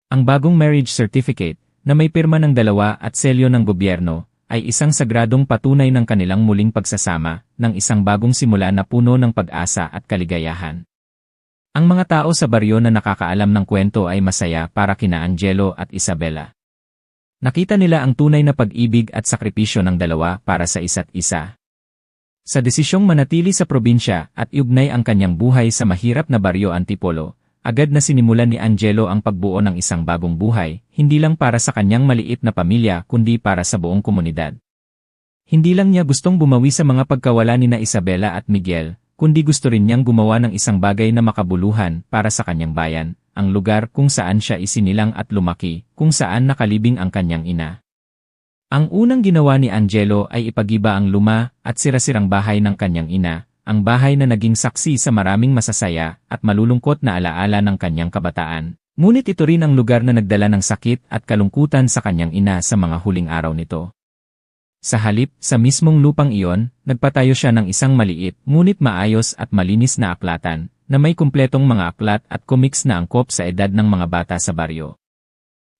Ang bagong marriage certificate, na may pirma ng 2 at selyo ng gobyerno, ay isang sagradong patunay ng kanilang muling pagsasama, ng isang bagong simula na puno ng pag-asa at kaligayahan. Ang mga tao sa baryo na nakakaalam ng kwento ay masaya para kina Angelo at Isabela. Nakita nila ang tunay na pag-ibig at sakripisyo ng dalawa para sa isa't isa. Sa desisyong manatili sa probinsya at iugnay ang kanyang buhay sa mahirap na baryo Antipolo, agad na sinimulan ni Angelo ang pagbuo ng isang bagong buhay, hindi lang para sa kanyang maliit na pamilya kundi para sa buong komunidad. Hindi lang niya gustong bumawi sa mga pagkawala ni na Isabela at Miguel, kundi gusto rin niyang gumawa ng isang bagay na makabuluhan para sa kanyang bayan, ang lugar kung saan siya isinilang at lumaki, kung saan nakalibing ang kanyang ina. Ang unang ginawa ni Angelo ay ipagiba ang luma at sirasirang bahay ng kanyang ina, ang bahay na naging saksi sa maraming masasaya at malulungkot na alaala ng kanyang kabataan. Ngunit ito rin ang lugar na nagdala ng sakit at kalungkutan sa kanyang ina sa mga huling araw nito. Sa halip, sa mismong lupang iyon, nagpatayo siya ng isang maliit, ngunit maayos at malinis na aklatan, na may kumpletong mga aklat at comics na angkop sa edad ng mga bata sa baryo.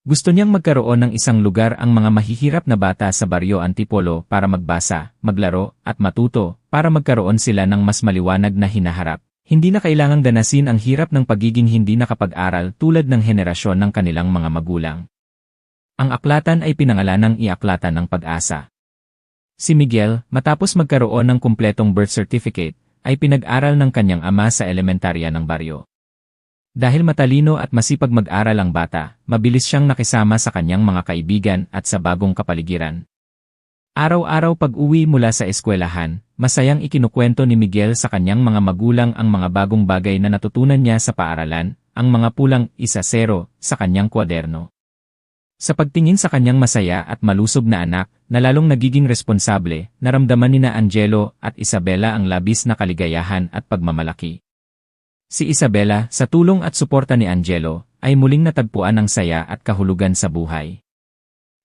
Gusto niyang magkaroon ng isang lugar ang mga mahihirap na bata sa baryo Antipolo para magbasa, maglaro, at matuto, para magkaroon sila ng mas maliwanag na hinaharap. Hindi na kailangang danasin ang hirap ng pagiging hindi nakapag-aral tulad ng henerasyon ng kanilang mga magulang. Ang aklatan ay pinangalanang Iaklatan ng Pag-asa. Si Miguel, matapos magkaroon ng kumpletong birth certificate, ay pinag-aral ng kanyang ama sa elementarya ng baryo. Dahil matalino at masipag mag-aral ang bata, mabilis siyang nakisama sa kanyang mga kaibigan at sa bagong kapaligiran. Araw-araw pag-uwi mula sa eskwelahan, masayang ikinukwento ni Miguel sa kanyang mga magulang ang mga bagong bagay na natutunan niya sa paaralan, ang mga pulang 1-0 sa kanyang kwaderno. Sa pagtingin sa kanyang masaya at malusog na anak, na lalong nagiging responsable, naramdaman ni na Angelo at Isabela ang labis na kaligayahan at pagmamalaki. Si Isabela, sa tulong at suporta ni Angelo, ay muling natagpuan ang saya at kahulugan sa buhay.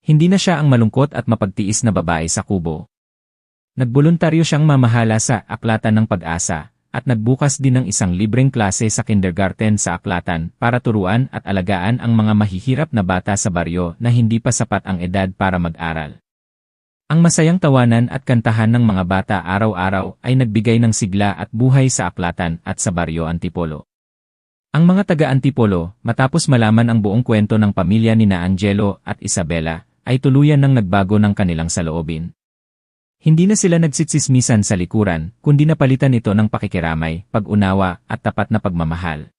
Hindi na siya ang malungkot at mapagtiis na babae sa kubo. Nagboluntaryo siyang mamahala sa Aklatan ng Pag-asa, at nagbukas din ng isang libreng klase sa kindergarten sa Aklatan para turuan at alagaan ang mga mahihirap na bata sa baryo na hindi pa sapat ang edad para mag-aral. Ang masayang tawanan at kantahan ng mga bata araw-araw ay nagbigay ng sigla at buhay sa Aklatan at sa baryo Antipolo. Ang mga taga-Antipolo, matapos malaman ang buong kwento ng pamilya ni na Angelo at Isabela, ay tuluyan ng nagbago ng kanilang saloobin. Hindi na sila nagsitsismisan sa likuran, kundi napalitan ito ng pakikiramay, pag-unawa, at tapat na pagmamahal.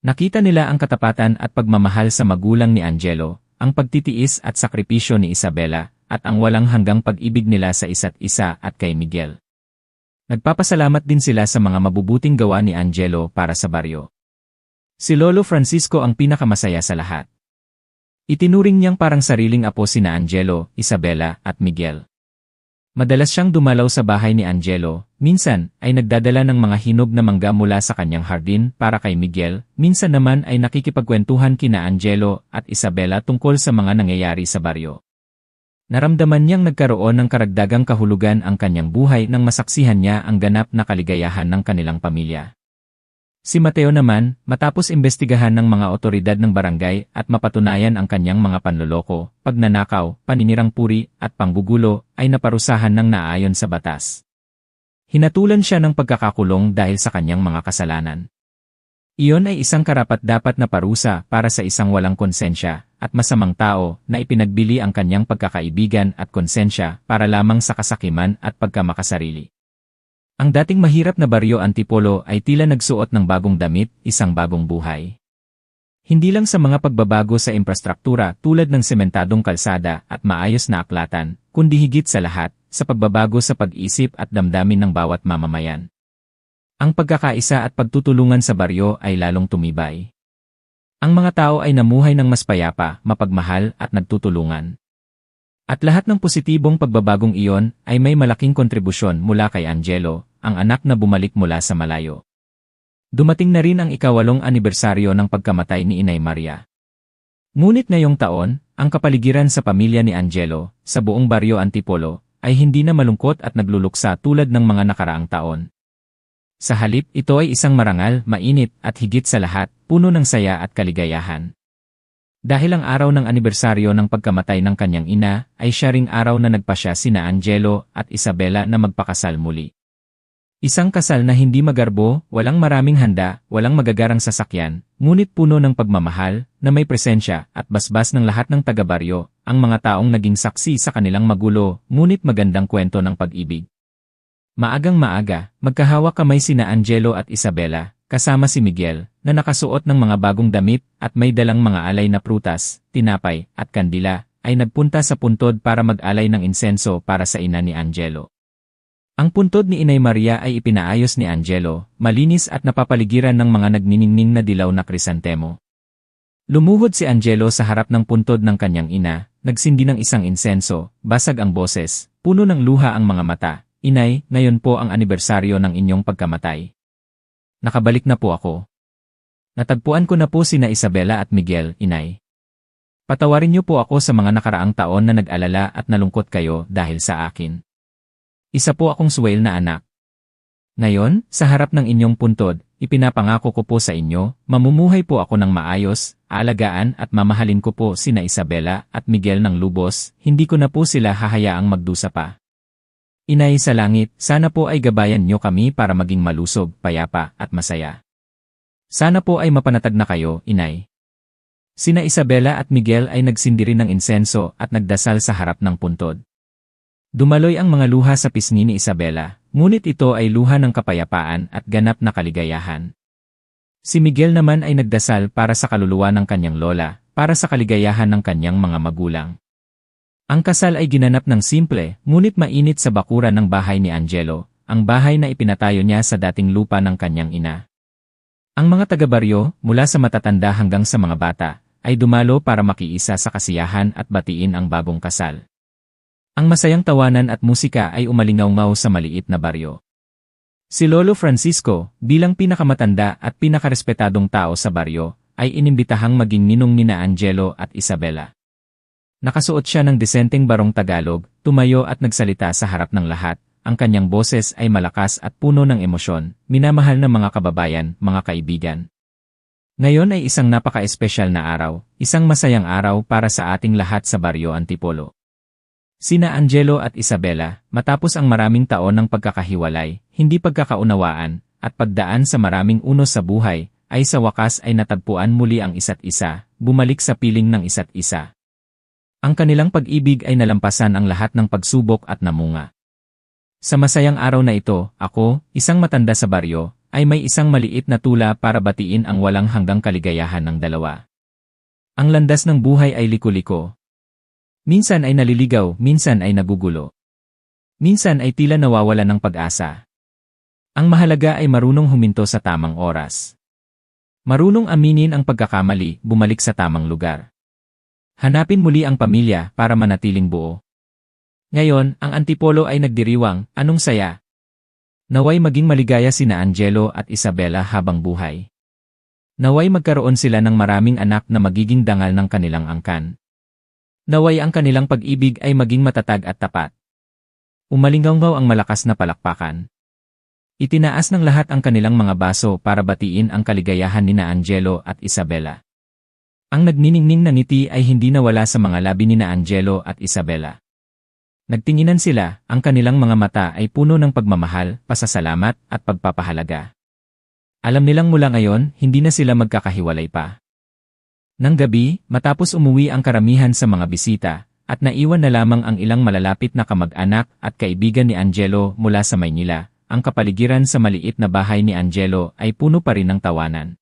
Nakita nila ang katapatan at pagmamahal sa magulang ni Angelo, ang pagtitiis at sakripisyo ni Isabela, at ang walang hanggang pag-ibig nila sa isa't isa at kay Miguel. Nagpapasalamat din sila sa mga mabubuting gawa ni Angelo para sa baryo. Si Lolo Francisco ang pinakamasaya sa lahat. Itinuring niyang parang sariling apo sina Angelo, Isabela, at Miguel. Madalas siyang dumalaw sa bahay ni Angelo, minsan ay nagdadala ng mga hinog na mangga mula sa kanyang hardin para kay Miguel, minsan naman ay nakikipagkwentuhan kina Angelo at Isabela tungkol sa mga nangyayari sa baryo. Naramdaman niyang nagkaroon ng karagdagang kahulugan ang kanyang buhay nang masaksihan niya ang ganap na kaligayahan ng kanilang pamilya. Si Mateo naman, matapos imbestigahan ng mga otoridad ng barangay at mapatunayan ang kanyang mga panloloko, pagnanakaw, paninirang puri, at panggugulo, ay naparusahan ng naayon sa batas. Hinatulan siya ng pagkakakulong dahil sa kanyang mga kasalanan. Iyon ay isang karapat-dapat na parusa para sa isang walang konsensya at masamang tao na ipinagbili ang kanyang pagkakaibigan at konsensya para lamang sa kasakiman at pagkamakasarili. Ang dating mahirap na Baryo Antipolo ay tila nagsuot ng bagong damit, isang bagong buhay. Hindi lang sa mga pagbabago sa infrastruktura tulad ng sementadong kalsada at maayos na aklatan, kundi higit sa lahat, sa pagbabago sa pag-isip at damdamin ng bawat mamamayan. Ang pagkakaisa at pagtutulungan sa baryo ay lalong tumibay. Ang mga tao ay namuhay ng mas payapa, mapagmahal at nagtutulungan. At lahat ng positibong pagbabagong iyon ay may malaking kontribusyon mula kay Angelo, ang anak na bumalik mula sa malayo. Dumating na rin ang ika-8 anibersaryo ng pagkamatay ni Inay Maria. Ngunit ngayong taon, ang kapaligiran sa pamilya ni Angelo, sa buong Baryo Antipolo, ay hindi na malungkot at nagluluksa tulad ng mga nakaraang taon. Sa halip, ito ay isang marangal, mainit, at higit sa lahat, puno ng saya at kaligayahan. Dahil ang araw ng anibersaryo ng pagkamatay ng kanyang ina, ay siya ring araw na nagpasya sina Angelo at Isabela na magpakasal muli. Isang kasal na hindi magarbo, walang maraming handa, walang magagarang sasakyan, ngunit puno ng pagmamahal, na may presensya at basbas ng lahat ng taga-baryo, ang mga taong naging saksi sa kanilang magulo, ngunit magandang kwento ng pag-ibig. Maagang maaga, magkahawak kamay sina Angelo at Isabela, kasama si Miguel, na nakasuot ng mga bagong damit at may dalang mga alay na prutas, tinapay, at kandila, ay nagpunta sa puntod para mag-alay ng insenso para sa ina ni Angelo. Ang puntod ni Inay Maria ay ipinaayos ni Angelo, malinis at napapaligiran ng mga nagniningning na dilaw na krisantemo. Lumuhod si Angelo sa harap ng puntod ng kanyang ina, nagsindi ng isang insenso, basag ang boses, puno ng luha ang mga mata. Inay, ngayon po ang anibersaryo ng inyong pagkamatay. Nakabalik na po ako. Natagpuan ko na po sina Isabela at Miguel, Inay. Patawarin niyo po ako sa mga nakaraang taon na nag-alala at nalungkot kayo dahil sa akin. Isa po akong suwail na anak. Ngayon, sa harap ng inyong puntod, ipinapangako ko po sa inyo, mamumuhay po ako ng maayos, aalagaan at mamahalin ko po sina Isabela at Miguel ng lubos, hindi ko na po sila hahayaang magdusa pa. Inay sa langit, sana po ay gabayan niyo kami para maging malusog, payapa, at masaya. Sana po ay mapanatag na kayo, Inay. Sina Isabela at Miguel ay nagsindi rin ng insenso at nagdasal sa harap ng puntod. Dumaloy ang mga luha sa pisngi ni Isabela, ngunit ito ay luha ng kapayapaan at ganap na kaligayahan. Si Miguel naman ay nagdasal para sa kaluluwa ng kanyang lola, para sa kaligayahan ng kanyang mga magulang. Ang kasal ay ginanap ng simple, ngunit mainit sa bakuran ng bahay ni Angelo, ang bahay na ipinatayo niya sa dating lupa ng kanyang ina. Ang mga taga-baryo, mula sa matatanda hanggang sa mga bata, ay dumalo para makiisa sa kasiyahan at batiin ang bagong kasal. Ang masayang tawanan at musika ay umalingaw-ngaw sa maliit na baryo. Si Lolo Francisco, bilang pinakamatanda at pinakarespetadong tao sa baryo, ay inimbitahang maging ninong nina Angelo at Isabela. Nakasuot siya ng disenteng barong Tagalog, tumayo at nagsalita sa harap ng lahat. Ang kanyang boses ay malakas at puno ng emosyon, minamahal na mga kababayan, mga kaibigan. Ngayon ay isang napaka-espesyal na araw, isang masayang araw para sa ating lahat sa Baryo Antipolo. Sina Angelo at Isabela, matapos ang maraming taon ng pagkakahiwalay, hindi pagkakaunawaan, at pagdaan sa maraming unos sa buhay, ay sa wakas ay natagpuan muli ang isa't isa, bumalik sa piling ng isa't isa. Ang kanilang pag-ibig ay nalampasan ang lahat ng pagsubok at namunga. Sa masayang araw na ito, ako, isang matanda sa baryo, ay may isang maliit na tula para batiin ang walang hanggang kaligayahan ng dalawa. Ang landas ng buhay ay liko-liko. Minsan ay naliligaw, minsan ay nagugulo. Minsan ay tila nawawala ng pag-asa. Ang mahalaga ay marunong huminto sa tamang oras. Marunong aminin ang pagkakamali, bumalik sa tamang lugar. Hanapin muli ang pamilya para manatiling buo. Ngayon, ang Antipolo ay nagdiriwang, anong saya. Naway maging maligaya sina Angelo at Isabela habang buhay. Naway magkaroon sila ng maraming anak na magiging dangal ng kanilang angkan. Naway ang kanilang pag-ibig ay maging matatag at tapat. Umalingaw ang malakas na palakpakan. Itinaas ng lahat ang kanilang mga baso para batiin ang kaligayahan nina Angelo at Isabela. Ang nagniningning na ngiti ay hindi nawala sa mga labi nina Angelo at Isabela. Nagtinginan sila, ang kanilang mga mata ay puno ng pagmamahal, pasasalamat, at pagpapahalaga. Alam nilang mula ngayon, hindi na sila magkakahiwalay pa. Nang gabi, matapos umuwi ang karamihan sa mga bisita, at naiwan na lamang ang ilang malalapit na kamag-anak at kaibigan ni Angelo mula sa Maynila, ang kapaligiran sa maliit na bahay ni Angelo ay puno pa rin ng tawanan.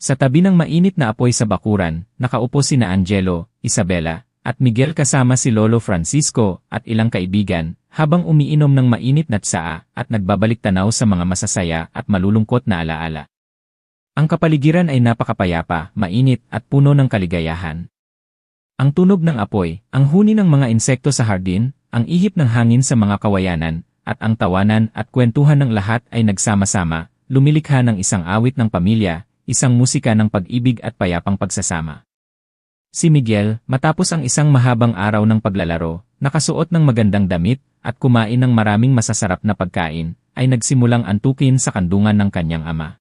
Sa tabi ng mainit na apoy sa bakuran, nakaupo sina Angelo, Isabela, at Miguel kasama si Lolo Francisco at ilang kaibigan, habang umiinom ng mainit na tsaa at nagbabalik tanaw sa mga masasaya at malulungkot na alaala. Ang kapaligiran ay napakapayapa, mainit at puno ng kaligayahan. Ang tunog ng apoy, ang huni ng mga insekto sa hardin, ang ihip ng hangin sa mga kawayanan, at ang tawanan at kwentuhan ng lahat ay nagsama-sama, lumilikha ng isang awit ng pamilya, isang musika ng pag-ibig at payapang pagsasama. Si Miguel, matapos ang isang mahabang araw ng paglalaro, nakasuot ng magandang damit, at kumain ng maraming masasarap na pagkain, ay nagsimulang antukin sa kandungan ng kanyang ama.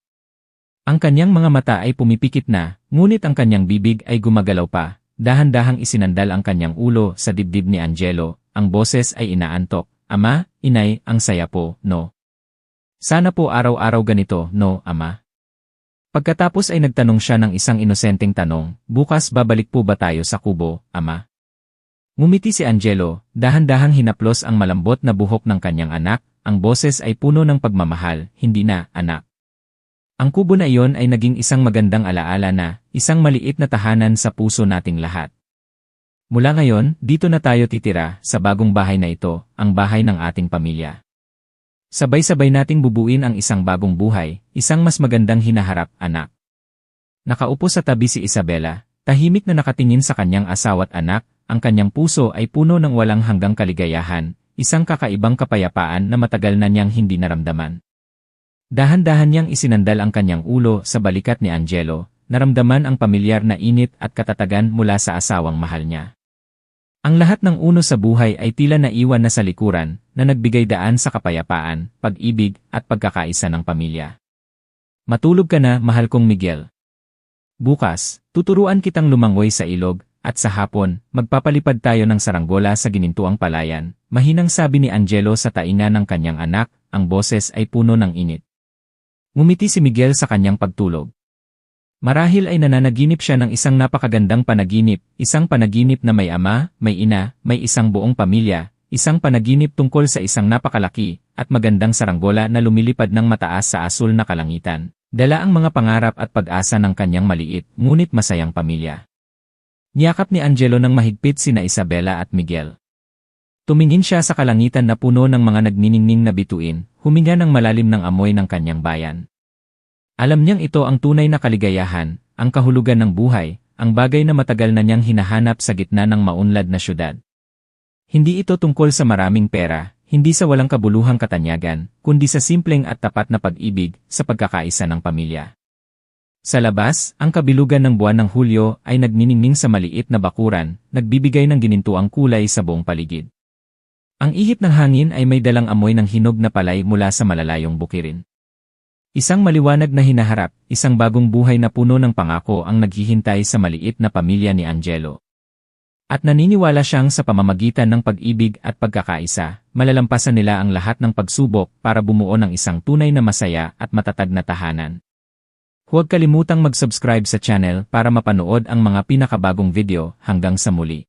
Ang kanyang mga mata ay pumipikit na, ngunit ang kanyang bibig ay gumagalaw pa, dahan-dahang isinandal ang kanyang ulo sa dibdib ni Angelo, ang boses ay inaantok, "Ama, inay, ang saya po, no? Sana po araw-araw ganito, no, ama?" Pagkatapos ay nagtanong siya ng isang inosenteng tanong, "Bukas babalik po ba tayo sa kubo, ama?" Ngumiti si Angelo, dahan-dahang hinaplos ang malambot na buhok ng kanyang anak, ang boses ay puno ng pagmamahal, "Hindi na, anak." Ang kubo na iyon ay naging isang magandang alaala na, isang maliit na tahanan sa puso nating lahat. Mula ngayon, dito na tayo titira, sa bagong bahay na ito, ang bahay ng ating pamilya. Sabay-sabay nating bubuin ang isang bagong buhay, isang mas magandang hinaharap, anak. Nakaupo sa tabi si Isabela, tahimik na nakatingin sa kanyang asawa't anak, ang kanyang puso ay puno ng walang hanggang kaligayahan, isang kakaibang kapayapaan na matagal na niyang hindi naramdaman. Dahan-dahan niyang isinandal ang kanyang ulo sa balikat ni Angelo, naramdaman ang pamilyar na init at katatagan mula sa asawang mahal niya. Ang lahat ng uno sa buhay ay tila naiwan na sa likuran, na nagbigay daan sa kapayapaan, pag-ibig, at pagkakaisa ng pamilya. Matulog ka na, mahal kong Miguel. Bukas, tuturuan kitang lumangoy sa ilog, at sa hapon, magpapalipad tayo ng saranggola sa ginintuang palayan, mahinang sabi ni Angelo sa tainga ng kanyang anak, ang boses ay puno ng init. Ngumiti si Miguel sa kanyang pagtulog. Marahil ay nananaginip siya ng isang napakagandang panaginip, isang panaginip na may ama, may ina, may isang buong pamilya, isang panaginip tungkol sa isang napakalaki at magandang saranggola na lumilipad ng mataas sa asul na kalangitan, dala ang mga pangarap at pag-asa ng kanyang maliit ngunit masayang pamilya. Niyakap ni Angelo ng mahigpit sina Isabela at Miguel. Tumingin siya sa kalangitan na puno ng mga nagniningning na bituin, huminga ng malalim ng amoy ng kanyang bayan. Alam niyang ito ang tunay na kaligayahan, ang kahulugan ng buhay, ang bagay na matagal na niyang hinahanap sa gitna ng maunlad na syudad. Hindi ito tungkol sa maraming pera, hindi sa walang kabuluhang katanyagan, kundi sa simpleng at tapat na pag-ibig sa pagkakaisa ng pamilya. Sa labas, ang kabilugan ng buwan ng Hulyo ay nagniningning sa maliit na bakuran, nagbibigay ng ginintuang kulay sa buong paligid. Ang ihip ng hangin ay may dalang amoy ng hinog na palay mula sa malalayong bukirin. Isang maliwanag na hinaharap, isang bagong buhay na puno ng pangako ang naghihintay sa maliit na pamilya ni Angelo. At naniniwala siyang sa pamamagitan ng pag-ibig at pagkakaisa, malalampasan nila ang lahat ng pagsubok para bumuo ng isang tunay na masaya at matatag na tahanan. Huwag kalimutang mag-subscribe sa channel para mapanood ang mga pinakabagong video. Hanggang sa muli.